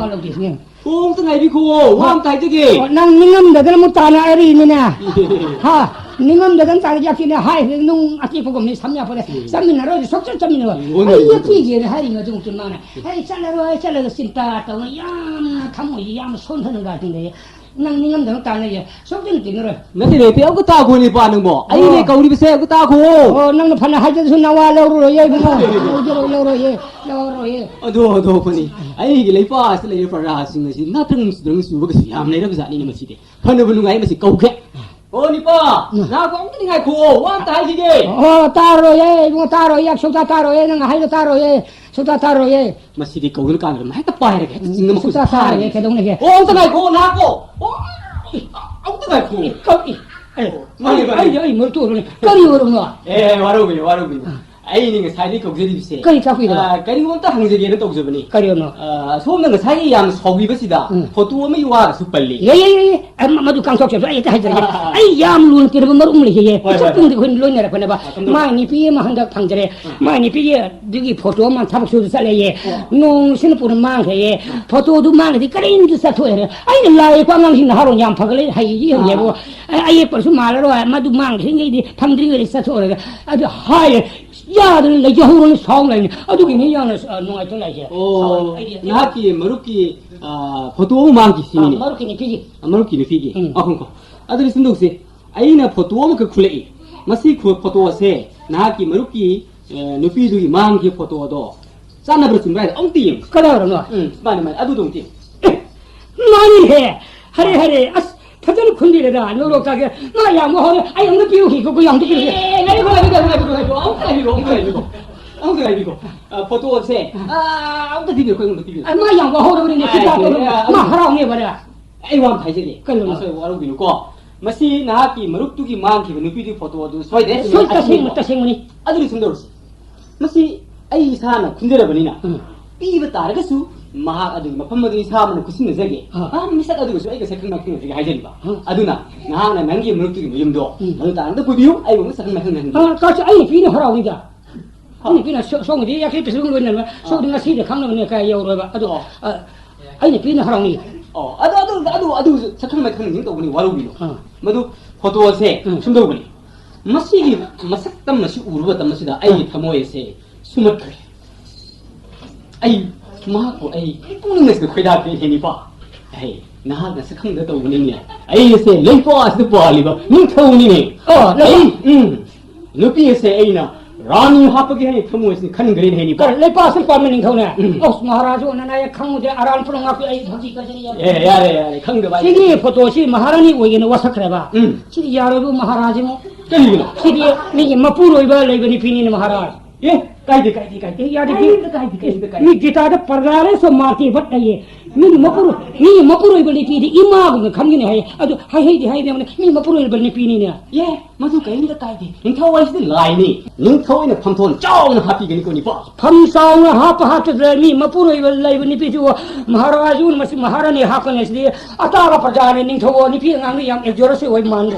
[SPEAKER 2] lo di sing
[SPEAKER 5] kong ta ngai bi ko wam tai te ge
[SPEAKER 2] nang ningam da mu ta na ari ni na ha ningam da ta ja ki na hai nung ati ko mi samya pore sammi na ro sok sok sammi na ai ya ki ge hai nga jung tun na ai chala sinta ta yam thamu yam son than ga tin de nang ningam da ta na ye sok tin tin ro
[SPEAKER 5] na ti le pe ko ta ko ni pa nang bo ai ne ka uri bi se ko ta ko
[SPEAKER 2] o nang na phana ha ja su na wa lo ro ye bu lo ro ye
[SPEAKER 5] ado ko ni ai gi le pa se le pa ra sing si na thang su ba si yam ne ra ga ni ma si de phana bu lu ngai ma si kau khe o ni pa na ko ang ni ngai ko wa ta ji ge
[SPEAKER 2] o taro ye sok taro ye nang hai taro ye sok taro ye
[SPEAKER 5] ma si de kau lu ka ma ta pa re ge sing ma ko
[SPEAKER 2] sok taro ye ke dong ne ge
[SPEAKER 5] o ta ngai ko na ko o ang ta ngai ko
[SPEAKER 2] kau ai mo to ne kari wo no
[SPEAKER 5] waru bi ai ni ngai sai ni ko ge di se
[SPEAKER 2] kari ka pi da
[SPEAKER 5] kari won ta hang je ge na to je bani
[SPEAKER 2] kari no
[SPEAKER 5] so na sai yam so bi ba si da photo ma yuwa su palli
[SPEAKER 2] ye ma du kang sok ai ta hajar ai yam lun tir ba marum le ye sok tung de kun lun ne ra ba ma ni pi ma hang da phang jare ma ni pi ye digi photo ma thap su sa le ye nong sin pur ma ye photo du ma di karin du sa tho ye ai lai kwa ngang sin harong yam phag le hai ji ye bo ai par su ma la ro ma du mang sin ge di phang dri ge sa tho re adu hai ya de le jo ro ni song lai adu gi ni yang no ai to lai ye
[SPEAKER 5] o na ki maruki photo mang ki sini
[SPEAKER 2] maruki ni pi
[SPEAKER 5] maruki ni figi ahon ko adu sin do se ai na photo ma ka khule masi photo se na ki maruki nupi du mang ki photo do sana bro sim rai ong ti
[SPEAKER 2] kada ro no
[SPEAKER 5] mani adu dong ti
[SPEAKER 2] mani he hare as 파전 군디래다 너로 가게 나 양모 하래 아 양도 비우기 그거 양도 비우기
[SPEAKER 5] 아이고 포토 세 아무도 비벼 거기 비벼
[SPEAKER 2] 마 양모 하래 그러네 기타 마 하라고 해 버려
[SPEAKER 5] ai wam thai je kallo so waru bi ko masi na ki maruk tu ki mang ki nupi di photo du soi de
[SPEAKER 2] soi ta sing muni
[SPEAKER 5] aduri sundar masi ai sa na khundera bani na pi ba tar ga su mahak adu mapamadi saman kusin zagi misak adu so ai ka sakang nak ngi hajen ba aduna na na nangi multi mi yumdo adu ta anda pudiu ai bo sakang nak ngi
[SPEAKER 2] ka cha ai fi ni harau ni da ai fi na song di ya ki pisung lo na so di ngasi de khang na ne ka yau ro ba adu ai ni fi na harau ni
[SPEAKER 5] adu sakang nak ngi to buni waru bi no madu photo se sumdo buni masigi masak tam masi urba tam masi da ai thamoy se sumat kare ai ma ko ai pung nges ko khoida pe ni pa ai na ha na sakang da to buni ni ai se lei po as po ali ba ni thau ni ne ai nupi se ai na rani hapage hai thamoy se khan gre ni pa
[SPEAKER 2] le pa sil pa me ning thau na os maharaj na na ya khang de aran pulong a ai bhaji ka jani ya
[SPEAKER 5] yare khang da ba
[SPEAKER 2] sigi photo si maharani oi ne wasak re ba sigi yaro bu maharaj mo
[SPEAKER 5] kali no
[SPEAKER 2] sigi ni mapuro ba le bani pini ne maharaj
[SPEAKER 5] ye kai de
[SPEAKER 2] ya de ni gita da pargare so marti bat ai ni mapuro ba le pini ima bu kham ni hai adu hai de ni mapuro ba le pini ne
[SPEAKER 5] ye madu kai da kai de ning thau ai de lai ni ning thau ina pham thon chao na happy gani ko ni pa
[SPEAKER 2] pham sao na ha de ni mapuro ba le bani pi ju maharaj un mas maharani ha kan es de ata ba pargare ning thau ni pi ngang ni yam jora se oi man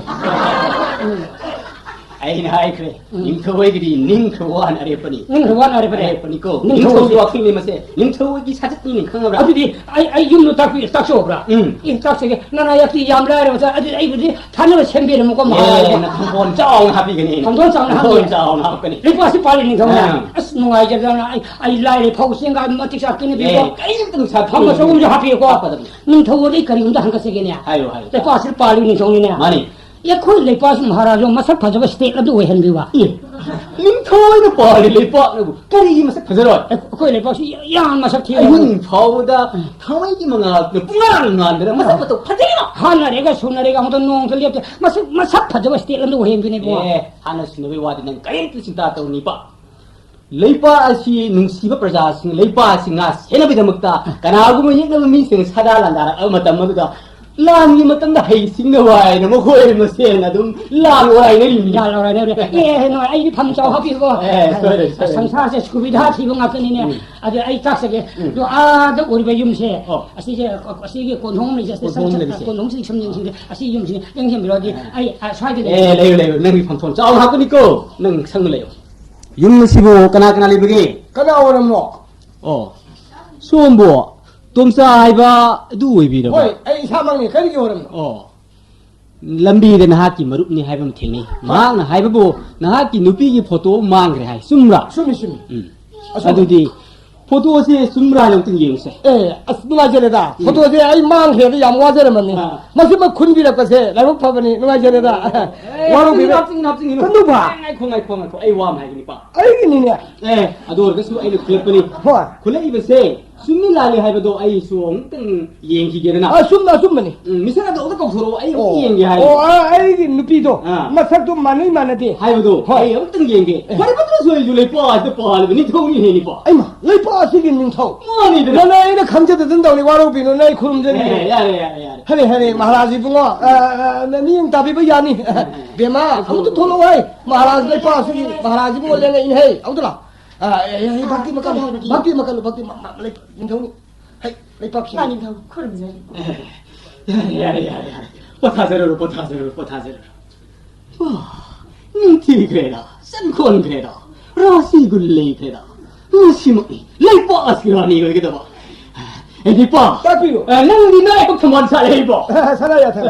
[SPEAKER 5] ai na ai kre ning thawai gi ning thwan are pani ko
[SPEAKER 2] ning
[SPEAKER 5] ning thau wa khing ni ma se ning thawai gi sajat ni khang ra
[SPEAKER 2] adi ai yum no tak so bra in tak se na na yakti yam la re sa adi ai budi thana ba sembe mo ko ma
[SPEAKER 5] na thon chao na happy gani
[SPEAKER 2] thon chao na
[SPEAKER 5] happy
[SPEAKER 2] ni pa si pali ning thau na as no ai ja na ai lai re phau sing ga ma tik sa kin bi ko
[SPEAKER 5] kai ning sa
[SPEAKER 2] tham so um ja happy ko ning thau ri kari um da hang ka se ge ne
[SPEAKER 5] hayo
[SPEAKER 2] le pa si pali ning thau ni ne
[SPEAKER 5] mani
[SPEAKER 2] ya khoi le pa si maharaj masak phajaba state adu oi han bi wa
[SPEAKER 5] ning thawai na pali le pa na kari ma sa phajaro
[SPEAKER 2] khoi le pa si yang masak thi
[SPEAKER 5] ning thau da thawai gi manga punga ngan da ma sa pa to phajina
[SPEAKER 2] hana re ga suna re ga mo nong ke liap masak phajaba state adu oi han bi ne bo
[SPEAKER 5] hana sinawi wa din kai tu sinta to ni pa leipa asi nungsiba praja sing leipa singa sena bi damakta kanagum yekna mi sing sada landara amatam maduda lang ni matang da hai sing wai na mo khoi ma se na dum lang wai na ni
[SPEAKER 2] ya la ne ye no ai pham chau ha pi ko samsa se subidha thi bo ngak ni ne ade ai tak se ge do a da uri be yum se asi ge kon hong ni se kon hong si sam ni si asi yum si yang sem bi lo di ai swai de
[SPEAKER 5] le nang bi pham thon chau ha ko ni ko nang sang le yum sibo kana li bege
[SPEAKER 1] kana waram no
[SPEAKER 5] sombo tomsa haiba du oi bi da
[SPEAKER 1] hoi ai samang ni kari waram no
[SPEAKER 5] lambi de na ki marup ni haiba mtheng ni mang na haiba bo na ki nupi gi photo mang re hai sumra
[SPEAKER 1] sumi
[SPEAKER 5] adu di photo se sumra long ting yeng se
[SPEAKER 1] asnunga jere da photo je ai mang he ya mwa jere man ni masi ma khun bi la ka se la ro pha bani nunga jere da waru bi
[SPEAKER 5] na ting
[SPEAKER 1] kanu ba
[SPEAKER 5] ngai khong ai wa mai ni pa
[SPEAKER 1] ai ni ne
[SPEAKER 5] adu ga su ai lu klep ni khulai ba se summi la le haiba do ai su ong teng yeng ki gere na
[SPEAKER 1] sumna sumni
[SPEAKER 5] misana do ka thoro ai yeng gi hai
[SPEAKER 1] ai gi nupi do masak do mani manate
[SPEAKER 5] haiba do ai ong teng yeng ge hai ba do so yu le pa de pa le ni thong ni he ni pa
[SPEAKER 1] ai ma le pa si gi ning thau
[SPEAKER 5] mani de
[SPEAKER 1] na na ina khanje de den daw ni waru bi no nai khurum je ni
[SPEAKER 5] ya
[SPEAKER 1] hane maharaj bungo na ni ing tabi ba ya ni bema am to tholo hai maharaj le pa si maharaj bungo le in hai au la bhakti makan le ning thau ni hai le pa ki
[SPEAKER 3] ning thau khurum je
[SPEAKER 5] ya potha zero ning ti greda san kon greda rasi gulle greda musi mo le pa asirani go ge da ba di pa
[SPEAKER 1] ta pi lo
[SPEAKER 5] nang di na ko thman sa le ba
[SPEAKER 1] sana ya tha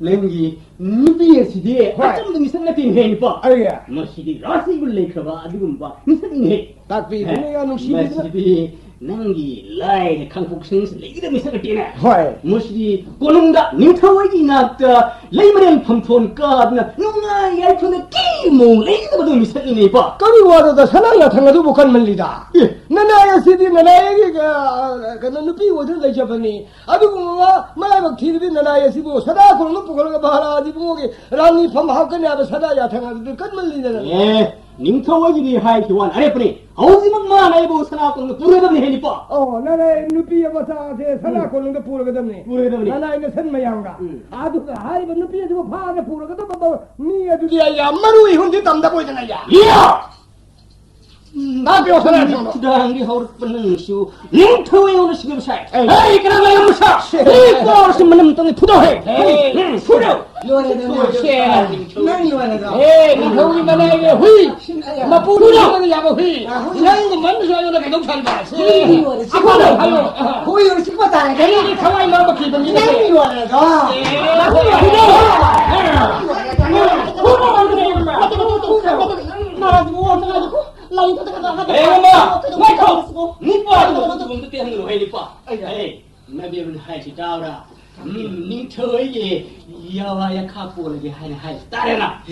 [SPEAKER 5] nang gi nubi si de atam de misan na tin he ni pa
[SPEAKER 1] ai ya
[SPEAKER 5] musi di rasi gulle khaba adugum ba misan he
[SPEAKER 1] ta pi ni ya nu si
[SPEAKER 5] musi nang gi lai khang puk sing le gi de misan na tin
[SPEAKER 1] hoi
[SPEAKER 5] musi konungda ningthawai gi na ta leimarel phamphon ka na nungai ai phone ki mo le gi de misan ni pa
[SPEAKER 1] kari wa da sana ya thang du bukan man li da nana ya si di nana ya gi ka na nupi wo de lai cha bani adu ma ma ba thi di nana ya si bo sada ko nu pu ko ga bahara di bo ge rani pham ha ka ne ba sada ya thang du kan man li da
[SPEAKER 5] ningthawai gi hai ki wan are pre hauji mak ma nai bo sana ko pure da ni he ni pa
[SPEAKER 1] nana nupi ya ba sa se sana ko nu ga pura ga dam ni nana ina san ma yang ga adu ga hai ba nupi ya ba pha ga pura ga da ba ni adu di ya maru i hun di tam da bo jana ya
[SPEAKER 2] 나 배워서라 좀.
[SPEAKER 5] 부당이 하우르는 시우 닝터웨이 오는 시금 샤이.
[SPEAKER 2] 에이 그런 거 못 사. 이 버스 만남 땅에 부도해. 에이 수려.
[SPEAKER 1] nang yuan na
[SPEAKER 2] 에이 니 형이 만나게 휘. 마 부르는 야가 휘. 이런 거 만나서 이거 너무 잘봐. 아빠는 하요.
[SPEAKER 1] ko yo sik pa ta ne
[SPEAKER 2] 이 가만히 말고 기분 이.
[SPEAKER 1] nang yuan na
[SPEAKER 5] 에이엄마 마이커 니빠 누구 때 하는 거 해, 니빠. 에이 나비는 하이지 다우라. 닝터웨이 야와야 카포르게 하이 따레나.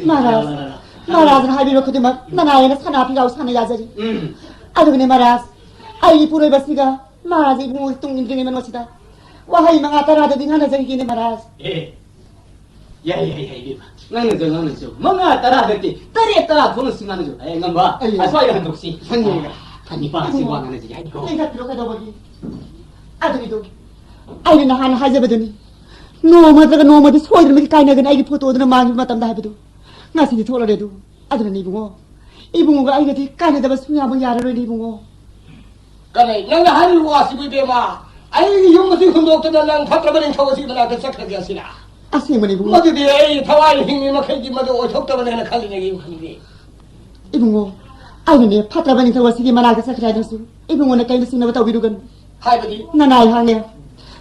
[SPEAKER 3] महाराज हाबीरो खुदिमा ननायन साना पिगाउ साना याजरी आदुगने महाराज आई पुरै बसिगा महाराज इबु तुंग इंद्रिने मनोसिदा वाहाई मंगा तारा दि हाना जगिने महाराज
[SPEAKER 5] 야야야야 나는 저 뭔가 따라들지 따리 따라 보는 순간은 저 에이 봐 아소야 한 독시 상이가 아니 봐 지와 가는 지 아니고
[SPEAKER 3] 내가 들어가다 보기 아두기도 아이는 하나 하자거든요 노마드가 소이르미 까이나가 아이기 포토드는 마기 마탐다 하비도 나시니 토라래도 아두는 이붕어가 아이가디 까이나다가 수냐면 야라로 이붕어
[SPEAKER 1] kane nang hari wa si be ma ai yung si hundo ta nang phatra ban thaw si bana ta sakha ga sila
[SPEAKER 3] 아시면 이붕어
[SPEAKER 1] ma de ai thawai hing ma khai ji ma do thok ta ban na khali ne gi khali
[SPEAKER 3] 이붕어 아이네 파트라바니 타와시기 만나게 사크라이더스 이붕어는 까이나 신나바 타비루건
[SPEAKER 1] hai ba di
[SPEAKER 3] 나나이 하네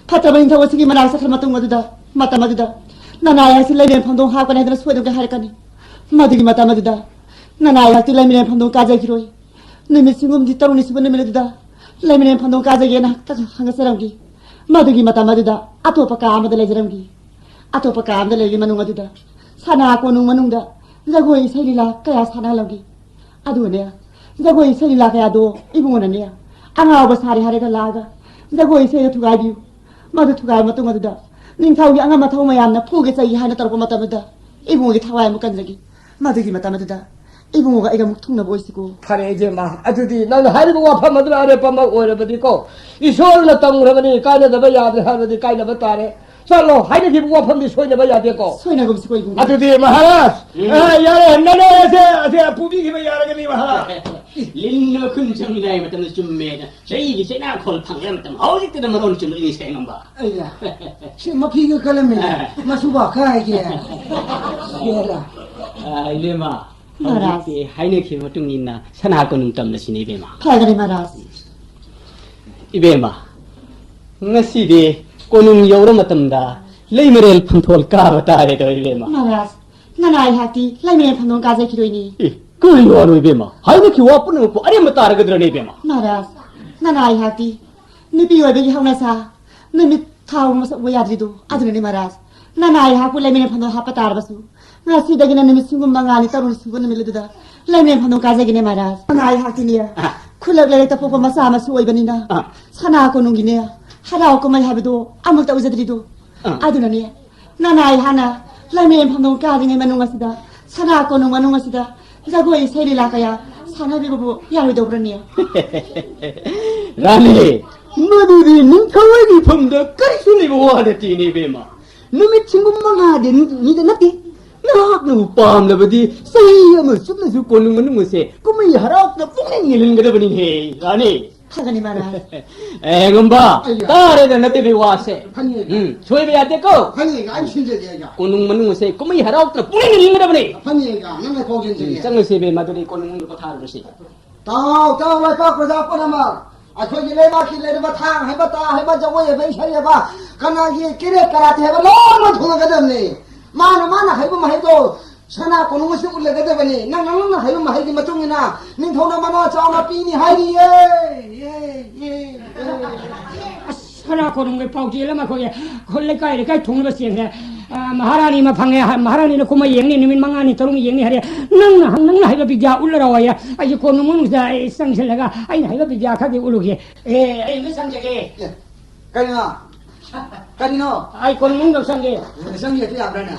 [SPEAKER 3] 파트라바니 타와시기 만나게 사크라 마뚱마두다 마타마두다 나나이 하실 레면 판동 하거나 해도 소외되게 할까니 마두기 마타마두다 나나이 하실 레면 판동 까자기로이 너미 싱금 뒤따로니 수번에 밀어두다 레면 판동 까자기에나 한가 사람기 마두기 마타마두다 아토파까 아마들 레저람기 아토파까 아마들 레기 마누마두다 사나 고농 마누다 자고이 살리라 까야 사나라기 아두네 자고이 살리라 까야도 이붕어는이야 앙아오바 사리 하래가 라가 자고이 세요 투가비우 마두 투가 마뚱마두다 닝타우기 앙아 마타우 마얌나 포게 사이 하나 따르고 마타마다 이붕어기 타와야 못간자기 마두기 마타마두다 이붕어가 이가 묵통나 보이시고
[SPEAKER 1] kare je ma atudi nang hari wa pha madra are pa ma ore ba di ko isol na tang ra ni ka ne da ba ya de ha di kai na ba ta re salo hai de wa pham di soi ne ba ya de ko
[SPEAKER 3] 소이나 검시고 이붕어
[SPEAKER 1] atudi maharaj ya re na ne se pubi ki ba ya ra ni maharaj
[SPEAKER 5] 린너 근정이나이 맞다는 좀 매다 저이기 세나 콜 방에 맞다 어디 때는 말은 좀 인생은 봐
[SPEAKER 4] Aya, si mapiga ka lang masuba ka kaya. Yala.
[SPEAKER 5] 아 이래마
[SPEAKER 3] 알았어.
[SPEAKER 5] 어디 하이네키 모뚱이나 산하고는 땀나시네 이베마
[SPEAKER 3] 팔가리 마라스
[SPEAKER 5] 이베마 ngasi디 꼬능 여러 맞답니다 레이머렐 판톨 까바다레도 이베마
[SPEAKER 3] 마라스 나나이 하티 라이메 판동 가자 기로이니
[SPEAKER 5] 그 요하로 이베마 하이네키 와쁘는 거 아래 맞다 알아거들어 이베마
[SPEAKER 3] 마라스 나나이 하티 니비 여베기 하우나사 니미 타우 마사 와야드리도 아드네 마라스 나나이 하고 라이메 판동 하빠타르바수 나시다기나 니미 싱금 망아니 따로니 수고는 밀르드다 라이메 판동 가자기네 마라스 나나이 하티니야 쿨락레레타 포포 마사 마수 오이바니나 사나하고 농기네야 하라오고 말 하비도 아무것도 우자드리도 아드나니 나나이 하나 라이메 판동 가지네 마농가시다 사나하고 농 마농가시다 자고이 세리라가야 사나비고 야위도 그러니야
[SPEAKER 5] 라니 너들이 닝타와기 범더 까리순이 뭐하랬지 이베마 너의 친구만 하데 니도 나티 나학노 빰라버디 사이야무 숲나수 꼬능은 무세 꿈이 하라옥나 뿡냉 일은 거더버니 해 라니
[SPEAKER 3] 하가니 마라
[SPEAKER 5] 에금바 따레다 나티비 와세 조이베야 데고
[SPEAKER 4] Paniga, I'm Shinja.
[SPEAKER 5] 꼬능은 무세 꿈이 하라옥나 뿡냉 일은 거더버니
[SPEAKER 4] Paniga, nang ko din
[SPEAKER 5] 짱을세베 마들이 꼬능은 거 타르시
[SPEAKER 4] Tao lai pa praja pa nama. Akho gi le ma ki le ba thang hai ba ta hai ba jawo ye bai shari ba. Kana gi kire karate hai ba lo ma thunga ga dam ni. Mana hai ba mai do sana ko nu si ul ga da bani. Nang hai ba mai gi ma tung ina. Ning thona mana cha ma pi ni hai ni ye.
[SPEAKER 2] 하나 고른 걸 pau지라마 거기 홀레가 이렇게 동을 버시네 마하라니마 방에 마하라니는 고마 영리님이 망하니 도롱이 영리 하래 능 하이가 비자 올라와야 아이 고놈은 자 상실내가 아이 하이가 비자 가게 올르게 에이 그 상제게
[SPEAKER 4] Kanino?
[SPEAKER 2] 아이 고놈은 그 상제
[SPEAKER 4] Sang ye ti ya brana.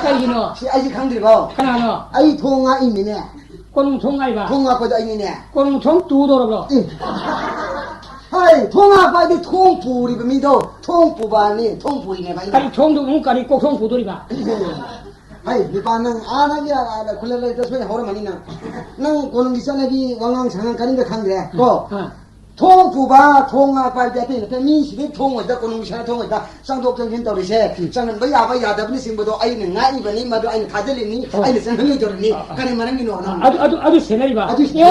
[SPEAKER 2] 까이기노
[SPEAKER 4] Si ai khang dir ba.
[SPEAKER 2] 하나노
[SPEAKER 4] Ai thonga ini ne.
[SPEAKER 2] 고놈 통아이바
[SPEAKER 4] Thonga pa da ini ne.
[SPEAKER 2] 고놈 통 두도로
[SPEAKER 4] Hai, thonga pa di thong pu ri ba mi do. Thong pu ba ni, thong pu ne ba.
[SPEAKER 2] 까리 총도 문까리 꼭 통 부돌이바
[SPEAKER 4] 아이 니빠는 안하기야 굴레를 저 소리 하오라마니나 난 고는 기사내기 왕왕 장한 가는데 강래 고 통부바 통아 빨대피 민식이 통어다 고는 기사나 통어다 쌍독적인 떨이세 쌍은 뭐야 야다분이 싱보도 아이는 나이버니 마도 아이는 가들리니 아이는 생흥이 저러니 가는 말은 이노나
[SPEAKER 2] 아주 세나리봐
[SPEAKER 4] 아주
[SPEAKER 2] 예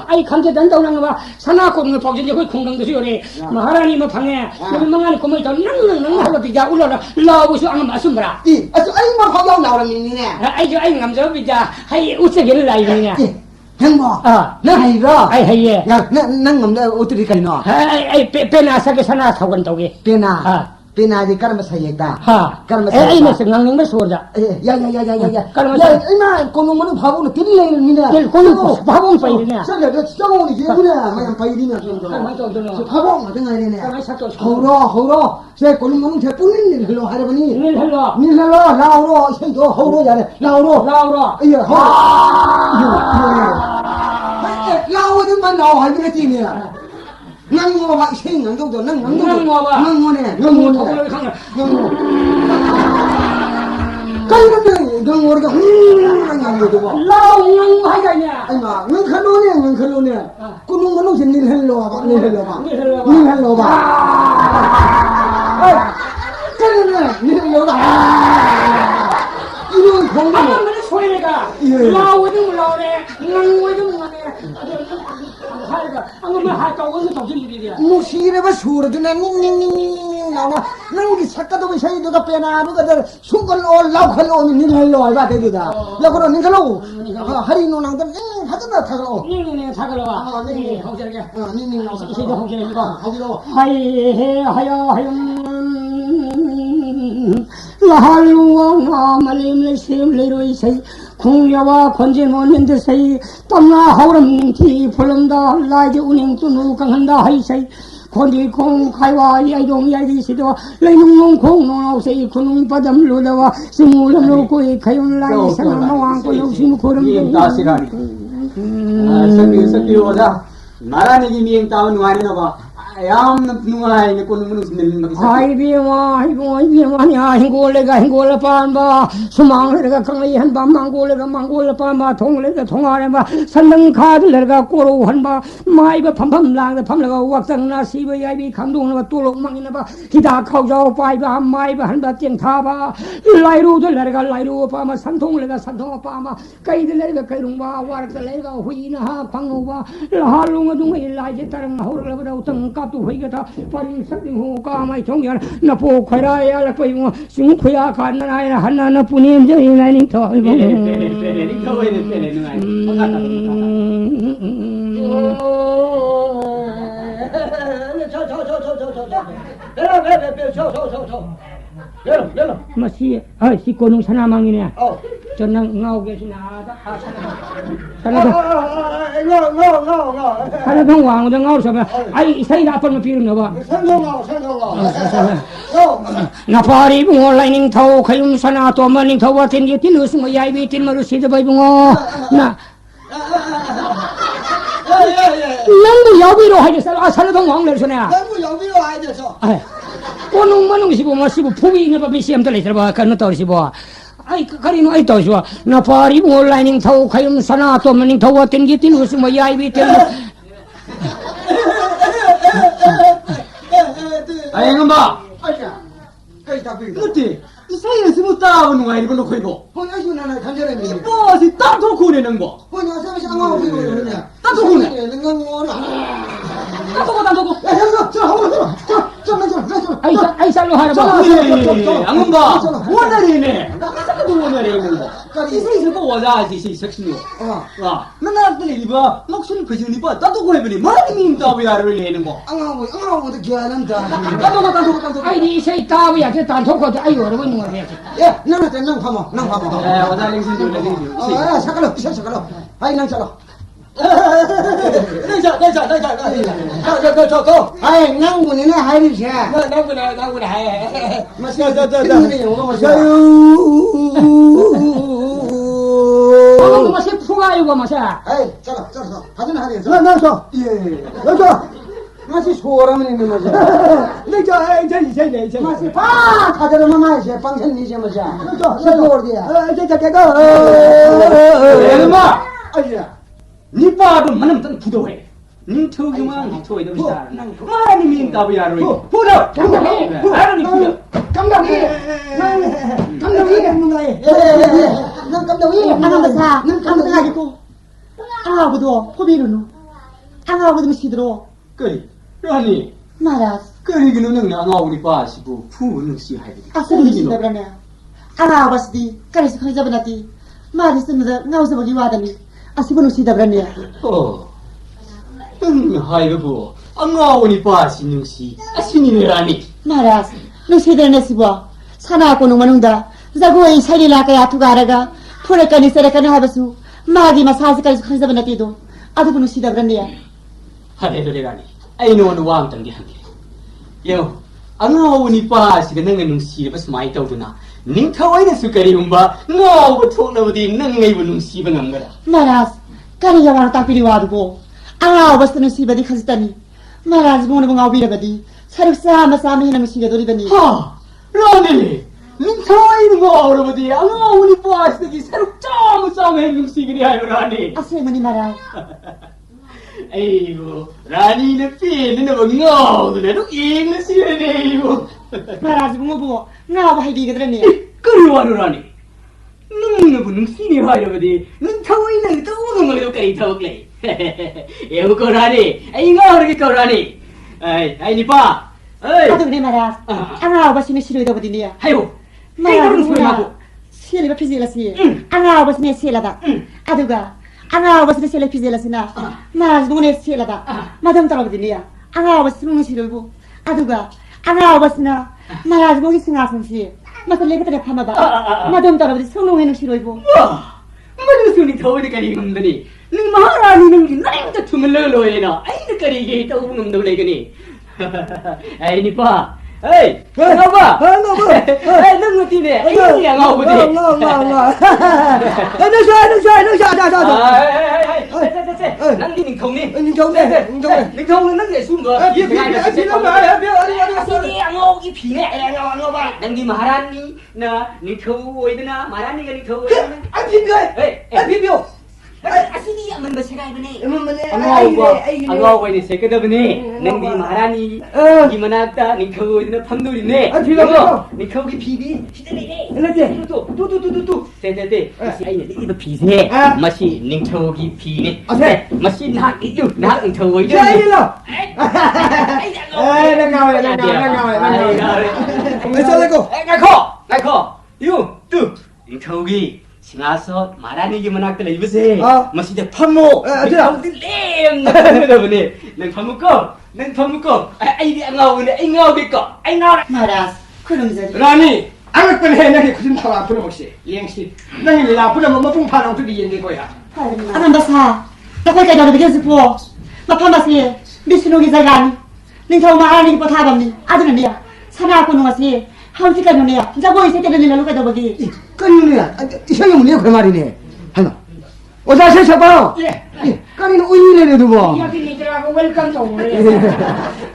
[SPEAKER 2] 아이 감자 단다오는 거봐 사나고는 박진이 거기 공강도시 요래 하나님 방에 여기 망하니 고모이 더 낭낭낭 하고 비자 올라라 라보시 안 말씀 봐라
[SPEAKER 4] 이 아주 아이만 화가 나오라니네
[SPEAKER 2] 아이 감자 비자 하이 우체기를 라이네
[SPEAKER 4] 행모 나 하이라
[SPEAKER 2] 하이예
[SPEAKER 4] 야난 놈다 어떻게 가리노
[SPEAKER 2] 아이 페나 사게 사나 사원 도게
[SPEAKER 4] 페나 페나지 까르마 사이다
[SPEAKER 2] 까르마 에이 나 생강ning 메소자
[SPEAKER 4] 야야야야야야
[SPEAKER 2] 까르마
[SPEAKER 4] 야 이마 고놈은 바보는 들리는 미네
[SPEAKER 2] 될 고놈 바보 파이네
[SPEAKER 4] 저게 저 저거는 예구나 마냥 파이리나 좀 바보 같은 아이네 허로 제 고놈은 제 뿐인 일 흘러 하려보니
[SPEAKER 2] 일 흘러
[SPEAKER 4] 라우로 생도 허로 야래 라우로 예 라우드만 나와 하기가 뛰네 낭모 막 생강도 낭모네 까이는데 낭모가 낭모도
[SPEAKER 2] 라우 하이가냐
[SPEAKER 4] 아이마 낭칼로네 꾸눈 진일 헬로 봐 까이는 닐 헬로 봐 이런 공부
[SPEAKER 2] 아무리 소리가 라우는 라우네 낭모는 낭네 하이가 아무리 하이가 어느 정신이야
[SPEAKER 4] 무시래봐 수르드네 닝닝닝닝 나나 낭기 착가도 그 샤이 누가 빼나 누가들 순간 올라오 칼로 닐 헬로 알바 되다 라고로 닝칼로 하리노 낭들 하잖아 타글로
[SPEAKER 2] 닝닝 사글로와 닝닝 홍절게
[SPEAKER 4] 닝닝 나오서
[SPEAKER 2] 시도 홍절게 이거
[SPEAKER 4] 거기로
[SPEAKER 2] 하이 하여 라할루와 말림레 심레로이 세이 궁야와 건진원인 듯세이 땀나 하우름닝티 불른다 라이드 운행도 누강한다 하이세이 건디콩 카이와 야이동 야이디시도 레이농농 공농아우세이 군웅 바담 루다와 스물람 로고이 카이온 라이 사나마왕 꼴로심 고름
[SPEAKER 5] 다시라니 석기 오자 나라니 미행 따온 와니나 봐 양 누가이 고는 무슨 일
[SPEAKER 2] 아이비마 이비마냐 hingole가 반바 수망레가 강이 한바 망고레가 반바 동레가 동아레마 산능 카들레가 꼬로 한바 마이바 팜팜랑다 팜레가 왁상나 시바 야이비 강동나가 똘록망이나바 기다 카우자 파이바 마이바 한바 땡타바 라이루들레가 라이루 파마 산통레가 산통 파마 까이들레가 까이룽바 와르들레가 후이나 광노바 라할룽아 둥이 라이제 따릉 하우르가 우탕 또 회가다 빠른 삭딩 까마이 종결 나포 과라야 라포이모 싱쿠야 간나야 하나나 뿐인 저이 라이닝 더 마시 아이 시코농 사나망이네 전랑 나오게 지나다 사나동 왕도 나오셔봐 아이 사이 나쁜 비르는 봐 나파리 붕어 라이닝 타오 칼룸 사나 또 마닝 타오와 텐게 틸루스 뭐 야이비 틸마루 시드 바이 붕어 나 랑부 여비로 하겠어 사나동 왕래서네
[SPEAKER 4] 랑부 여비로 하겠어
[SPEAKER 2] 꼬농 시보 뭐 시보 푸비 있는 법이 시험 들리더라 봐 간노 또 시보 아이 가리노 아이 또 시보 나 파리 온라인ing 타오 카임 사나 또 마닝 타오 텐게 틸루스 뭐 야이비 틸
[SPEAKER 5] 아이는 봐
[SPEAKER 4] 아이야 까이 답이
[SPEAKER 5] 그때 이 사이에서 못 따오는 거야 이거 놓고 이거
[SPEAKER 4] 혼야시나나 간절했네
[SPEAKER 5] 뭐지 딱 놓고 내는 거
[SPEAKER 4] 혼야시면서 안 하고 그러냐
[SPEAKER 5] 딱 놓고 내
[SPEAKER 2] 딱 놓고
[SPEAKER 4] 야 형사 저 하고 저
[SPEAKER 2] 아이 살로 하라 봐
[SPEAKER 5] 안 봐. 원활이네. 나도 원활이 있는 거. 이 세상 거 원하지 이 색신요. 와. 나들 이봐. 목소리 그지니 봐. 나도 그래버리. 말이 따위야를 내는 거.
[SPEAKER 4] 안 하고 기한한다.
[SPEAKER 2] 나도. 아이 이 따위야. 저 단톡거 아이 여러분 뭐 해야지.
[SPEAKER 4] 야, 너는 땡랑 파모.
[SPEAKER 5] 예, 원활이 신도
[SPEAKER 4] 아, 사깔로. 아이 난 잘라. 아이 낭군이네 하이리세
[SPEAKER 5] 낭군이 하이
[SPEAKER 2] 마세 푸가 이거 마세
[SPEAKER 4] 아이 잘라 받은 하리에서 나서 예 여서 맛이 소라면 맞아.
[SPEAKER 1] 내가 이제
[SPEAKER 4] 맛이 다 가져라 마마이세 방천이세 맞아. 저거디야.
[SPEAKER 1] 저가
[SPEAKER 5] 얼마
[SPEAKER 1] 아니야.
[SPEAKER 5] 니 빠도 만남 딱 부도해 니 저기만 저기 좀 있다 마라니 민 까비야로 부도 아니 부도
[SPEAKER 1] 감독이 감독이
[SPEAKER 4] 난 감독이
[SPEAKER 3] 아나바사 감사하고 아버도 포비르노 아버도 시드로
[SPEAKER 5] 그리 아니
[SPEAKER 3] 마라스
[SPEAKER 5] 그리기는 능나 우리 빠시고 푸는 시 하이
[SPEAKER 3] 아스리 시다브라네 아바스디 까리스 커자브나티 마리스는 나우스 버기 와다니 아스보노 시다브라네
[SPEAKER 5] 하이고 우리 빠시 능시 아시니라니
[SPEAKER 3] 마라스 노시드네 시보 사나고노 마능다 자고이 살리라카야 투가라가 포레카니 세레카니 하바수 마기 마사스까지 커자브나티도 아드보노 시다브라네
[SPEAKER 5] 하레레라니 아이노는 왕당게 한게 요 우리 빠시가 능는 능시바 스마이 떠두나 닝타와이는 수까리 umba ngau thonabdi nangai bu nungsiba ngamgara
[SPEAKER 3] 마라스 까리가 와라 딱비리 와두고 아바스는 시바디 카스타니 마라스 보는 거 아비라바디 사륙사 마사미 하는 시가 도리바니
[SPEAKER 5] ha rani 닝타와이는 거 알아보디 우리 빠시기 새롭 짱짱 해 nungsigiri hayo rani
[SPEAKER 3] 아세마니 마라스
[SPEAKER 5] 아이고 라니는 피는 뭐 ngau드네 잉글리시네 이거
[SPEAKER 3] 마라스 보고 나와 하이디거드네
[SPEAKER 5] 그리와로 라니 능는 부 nungsini 하여보디 닝타와이는 떠오는 거로 까리 타오글레 에우고 라니 아이가 그렇게 거라니 아이 니빠 에이
[SPEAKER 3] 아드네 마라스 아바스네 시로이다보디니야
[SPEAKER 5] 하요
[SPEAKER 3] 마라스
[SPEAKER 5] 소리 하고
[SPEAKER 3] 시엘이가 피질라시 아바스네 시엘라다 아두가 아바스네 시엘라 피질라시나 마라스 보네 시엘라다 마담 따라보디니야 아바스는 시로이고 아두가 아바스나 마라스 보기 승하선시 마슬레 그때 파마다 마담 따라보디 성공해는 시로이고
[SPEAKER 5] madu suni thawde kari ngumdani ning maharani ning naing ta thumle loena ai kari ge ta ungum do legani ai ni pa ai ngaba ai nang ngati ne ai ni ngau bu de ai nang ning thong ni ning thong nang ge sum go ye pi ga si ni ngau gi pi ne ngau ba nang gi maharani na ning thau oidna maharani ga ning thau oidna 비벼! 아시니 안만 세가이브네. 안가오바이니 세가더브네. 능디 마라니 이만하다 닝커고이나 판돌이네. 비벼! 닝커기 비비 시들이네. 이렇게 또 세세세. 아이네 이거 비세. 맛이 닝커기 비네. 아세. 맛이 나 이거 나 닝커고이네. 아이라. 나이코. 유 닝커기 싱아서 말하는 만학들 입으세. 마시대 판모. 렘 나보네. 난 판모꺼. 아이디 안 나오네. 안 나오겠까. 안 나오라.
[SPEAKER 3] 마라스 그놈들
[SPEAKER 1] 라니 아무튼 해 내게 굳은 타와 앞으로 혹시 이행시 내게 앞으로 뭐 풍파랑 둘이 있는 거야.
[SPEAKER 3] 아람바사 나까지 나도 되겠어 보 마파마시 미스노기 자간 닝타오 마라니 포타밤니 아드는이야 사나고 농아시 하우티가 노네야 자고 있을 때는 일로 가다 보기
[SPEAKER 4] 끊이네. 형이 뭐냐 그 말이네. 하나. 오자세 쳐봐. 까리는 우유내려도 뭐.
[SPEAKER 2] 야기니들하고 웰컴 또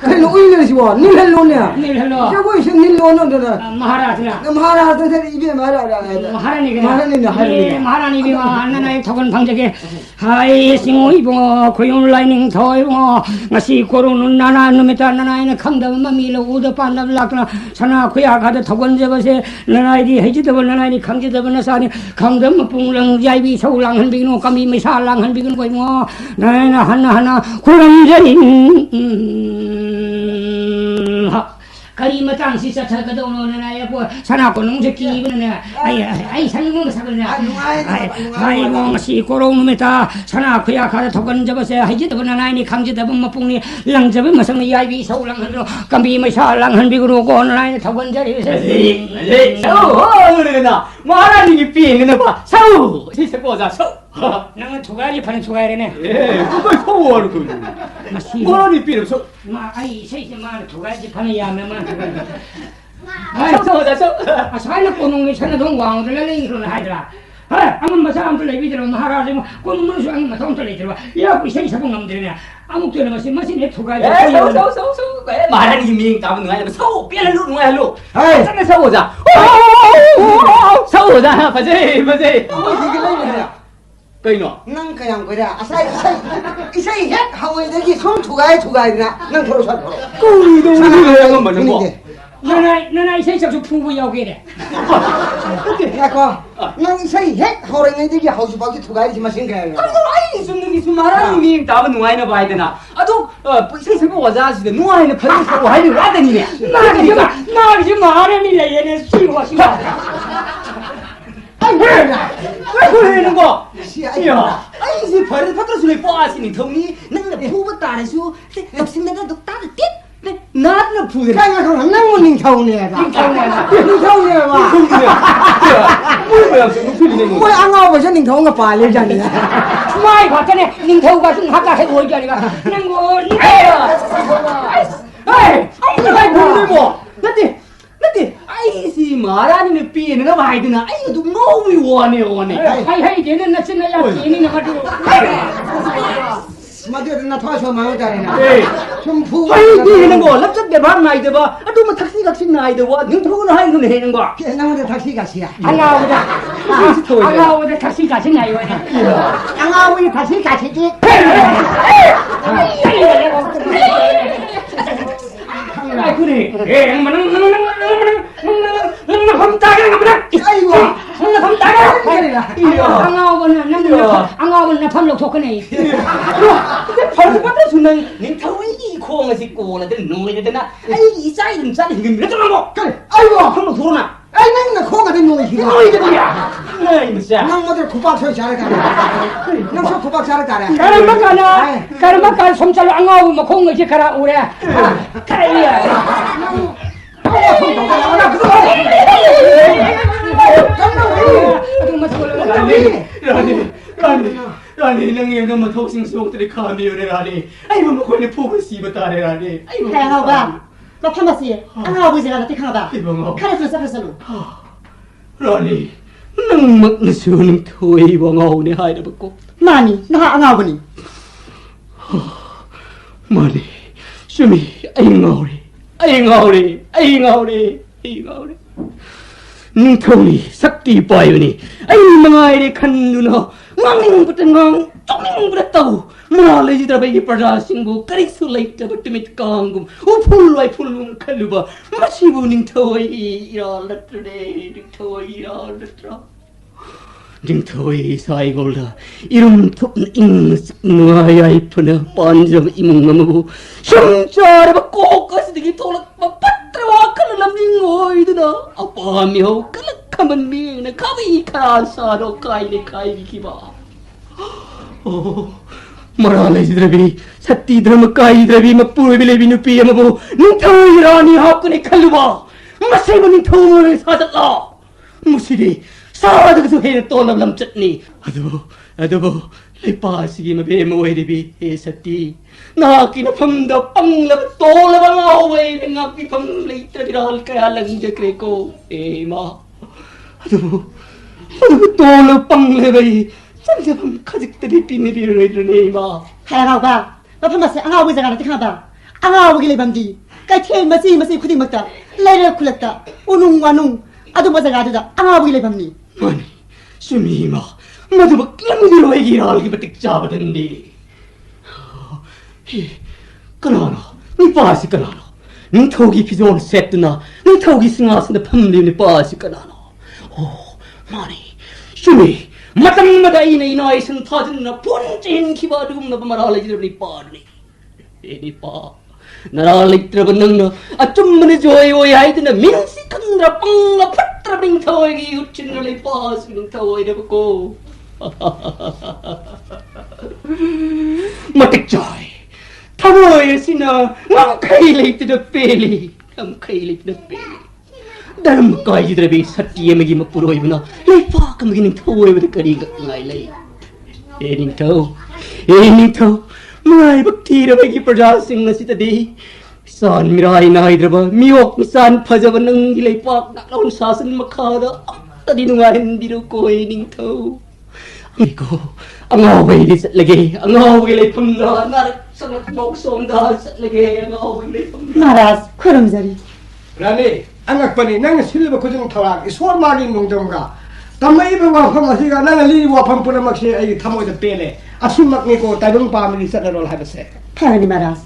[SPEAKER 4] 까리는 우유내려시고 닐헬로냐.
[SPEAKER 2] 닐헬로
[SPEAKER 4] 저거 있어 닐로는
[SPEAKER 2] 마하라스나
[SPEAKER 4] 마하라한테 입에 말하라.
[SPEAKER 2] 마하라니가 하나나의 턱은 방적에 하이 싱오 이봉어 고용 라이닝 더 이봉어 나시 고로는 나나 놈에다 나나이는 강담만 밀어 우더 반담 락나 사나 그야 가도 턱은 잡아세 나나이디 해지더블 나나이디 강지더블 나사니 강담 뿡랑 야이비 서울랑 한비노 까미 미살랑 한비근 고이모 나나 하나 고랑저린 가리 마땅 시사 차가도 오는 아이고 사나고 농제 끼이는 아이 살는 사그냐 아이 뭐 고로 놈에다 사나 그야 가다 덕은 잡아서 하지도 보나 아이니 강지도 뭐 뿡니 랑 잡은 마상 야비 서울랑 한로 감비 마살랑 한비그로 고는 아이 덕은 자리 그러나 마라니기 삐는 봐 사우 시세 보자 서 나는 두 가지 파는 두 가지네
[SPEAKER 1] 그걸 소원을 그. 뭐라니 삐는 소.
[SPEAKER 2] 아이 세이만 두 가지 파는 야매만
[SPEAKER 5] 서
[SPEAKER 2] 살려 보는 게 살려 돈 왕을 내리는 하더라 아무 마사 아무도 레비들어 마하라지 뭐 꼼무수 아무 마사 아무도 레비들어 야 이생 사봉 남들이냐 아무 때나 마시 내 투가
[SPEAKER 5] sâu mà đang nhìn miệng tao người là sâu biết là luôn ngoài luôn chắc là sâu rồi ra sâu rồi ra phải gì
[SPEAKER 4] 이게 레이야
[SPEAKER 5] cây nọ
[SPEAKER 4] 난 그냥 그래 이사이 핵 하고 이렇게 손 두가이나 난 서로
[SPEAKER 5] cùi đâu nó không mà nó bỏ
[SPEAKER 2] 너나 이생 사봉 부부 여기래
[SPEAKER 4] 야거 난 이사이 핵 하고 이렇게 하고 싶어지 두가이지만 생각해
[SPEAKER 5] ai 숨는 게 말하는 미행 답은 누가 해나 봐야 되나 아도 생생고 와자시데 누가 해나 받는 거 하려 와다니네
[SPEAKER 2] 나가지 말아니래 얘네 씨와
[SPEAKER 5] 왜 그러는 거 야 아이 지 버릇 받을 수는 빠지니 통니 너는 부부 따라서 역시나 너 따라 띠 나는 부대
[SPEAKER 4] 까가 그럼 낭문ning 타오네야 닝타오네야 와
[SPEAKER 5] 뭐야 무슨
[SPEAKER 4] 뭐야 안 가고 저닝 타오가 빨리잖니
[SPEAKER 2] 마이 봤더니 닝태우가 좀 하까 해고 있자니까 닝고
[SPEAKER 5] ai buồn bỏ natti ai gì mà ra đi tiền nó vài thứ nào ai tụi ngô bị uổng này
[SPEAKER 2] hay 걔는 나 진짜 야 걔는 나 가지고
[SPEAKER 4] 마디어 나 토하셔 마요다리나 좀 푸.
[SPEAKER 5] ai đi 하는 거 랍잡 대박 나이 돼 봐 또 뭐 택시 같이 나이 돼 봐. 능통은 하는 거 해는 거
[SPEAKER 4] 나한테 택시 가시야.
[SPEAKER 2] 아가오다 택시 같이 나이 와
[SPEAKER 4] 양아우이 택시 가시지.
[SPEAKER 2] 아이 그래
[SPEAKER 4] 아이고
[SPEAKER 2] 앙아오는 나 톡하네
[SPEAKER 5] 벌써 받을 수는 능통이 코가 짓고 나들 노래 되나 아이 이 사이는 짜리 지금 몇 점 뭐
[SPEAKER 4] 그래 아이고
[SPEAKER 5] 한번 돌아나
[SPEAKER 4] 아이 나 코가 된 놈이 희가
[SPEAKER 5] 너 이게 뭐야 에이 무슨
[SPEAKER 4] 난 모두 구박 소리 잘하잖아 난 구박 잘하잖아
[SPEAKER 2] 까르마가 손자로 앙아오 뭐 공을 지켜라 오래 카이야
[SPEAKER 5] Rani nang yang nama thau sing sok tadi kami ore Rani. Ai mo ko ni phoba si bata re Rani. Ai mo.
[SPEAKER 3] Hai ba. Ba phama si. Ang ha bu zela ti kha ba.
[SPEAKER 5] Ai mo.
[SPEAKER 3] Kha sa sa lu.
[SPEAKER 5] Rani. Nang mak na su ning thoi bo ngau ni hai da ba ko.
[SPEAKER 3] Mani, na ang ha bu ni.
[SPEAKER 5] Mani. Sumi ai ngau re. Ai ngau re. Ai ngau re. Ai ngau re. Ning thau ni sakti pai ni. Ai mangai re khan nu no. Ngang ngang tong beratau mulai jidra bagi pada singgu kari sulai dapat demit kangum upul wai pulung kaluba masih buning thoi ira latre ding thoi ira latra ding thoi sai golda irum thup ing ngai ai phuna panjam imung mamu samchar ba kokas digi tolak ba patra wa kalam ning oi duna apa mi ho kalak kaman mi na kawi kara sa ro kai ni kai ki ba Maralai Drabi, Sati Dramakai Drabi, Mapu Bilevi Piamabu, Nintoi Rani Hakuni Kaluba, Masibuni Tomo Sadala, Musidi, Sada to hear Tola Lam Chutney, Adobo, Lepasi Mabemo Edibi, E Sati, Nakina from the Pangla Tola away, Napi from later Kalang de Greco, Ema, Adobo, Tola Panglevi. Samsam ka직들이 비밀을 마.
[SPEAKER 3] Hai ba. Ba phama si ang ha bu zela ti kha ba. Ang ha bu gile bamdi. Kai the masi khudi makta. Laira kulakta. Unung wanung. Adu ba zela da. Ang ha bu gile bamni.
[SPEAKER 5] 아니, 수미마, 모두 막 랑디로 얘기를 알기 바짝 잡아댄디. 그나나, 니 빠시 그나나. 니 토기 피존 셋드나, 니 토기 승하스나 팜리니 빠시 그나나. 오, 마니, 수미. Matang-mata ina isang tajin na puntin kibadum na pamaralay dito ni Padre. Ini pa. Naralig traban nang na atum man joy oy ay na minsi kang rapang na patrabing tawag iutin na lipas ng tawag na ko. Matik joy. Tamoy sina ngam kailit na peli. Ngam kailit na peli. Dalam kau jadi lebih setia magi mapuroi bina, lepas kamu gini tahu yang berkari ngai lei. Ini tahu, mulai bakti bagi perjalanan sing nasi tadi. San mirai nai draba, miok misan pajaban nang lepak nak lawan sasan makada, tadi nungahin biro ko ning to. Iko, ang away di sa lagi, ang away lay pamna, narik sangat boksom da sa lagi, ang away lay pamna.
[SPEAKER 3] महाराज खुरमजरी
[SPEAKER 1] 라니 안각번이 나는 실버 고정 타락 이소ር 마긴 농정가 담마이버 와팜 아시가 나는 리 와팜 뿌라 막시 아이 타모이다 빼래 아침 막니고 따dung 파밀리 사다롤 하버세
[SPEAKER 3] थारैनो महाराज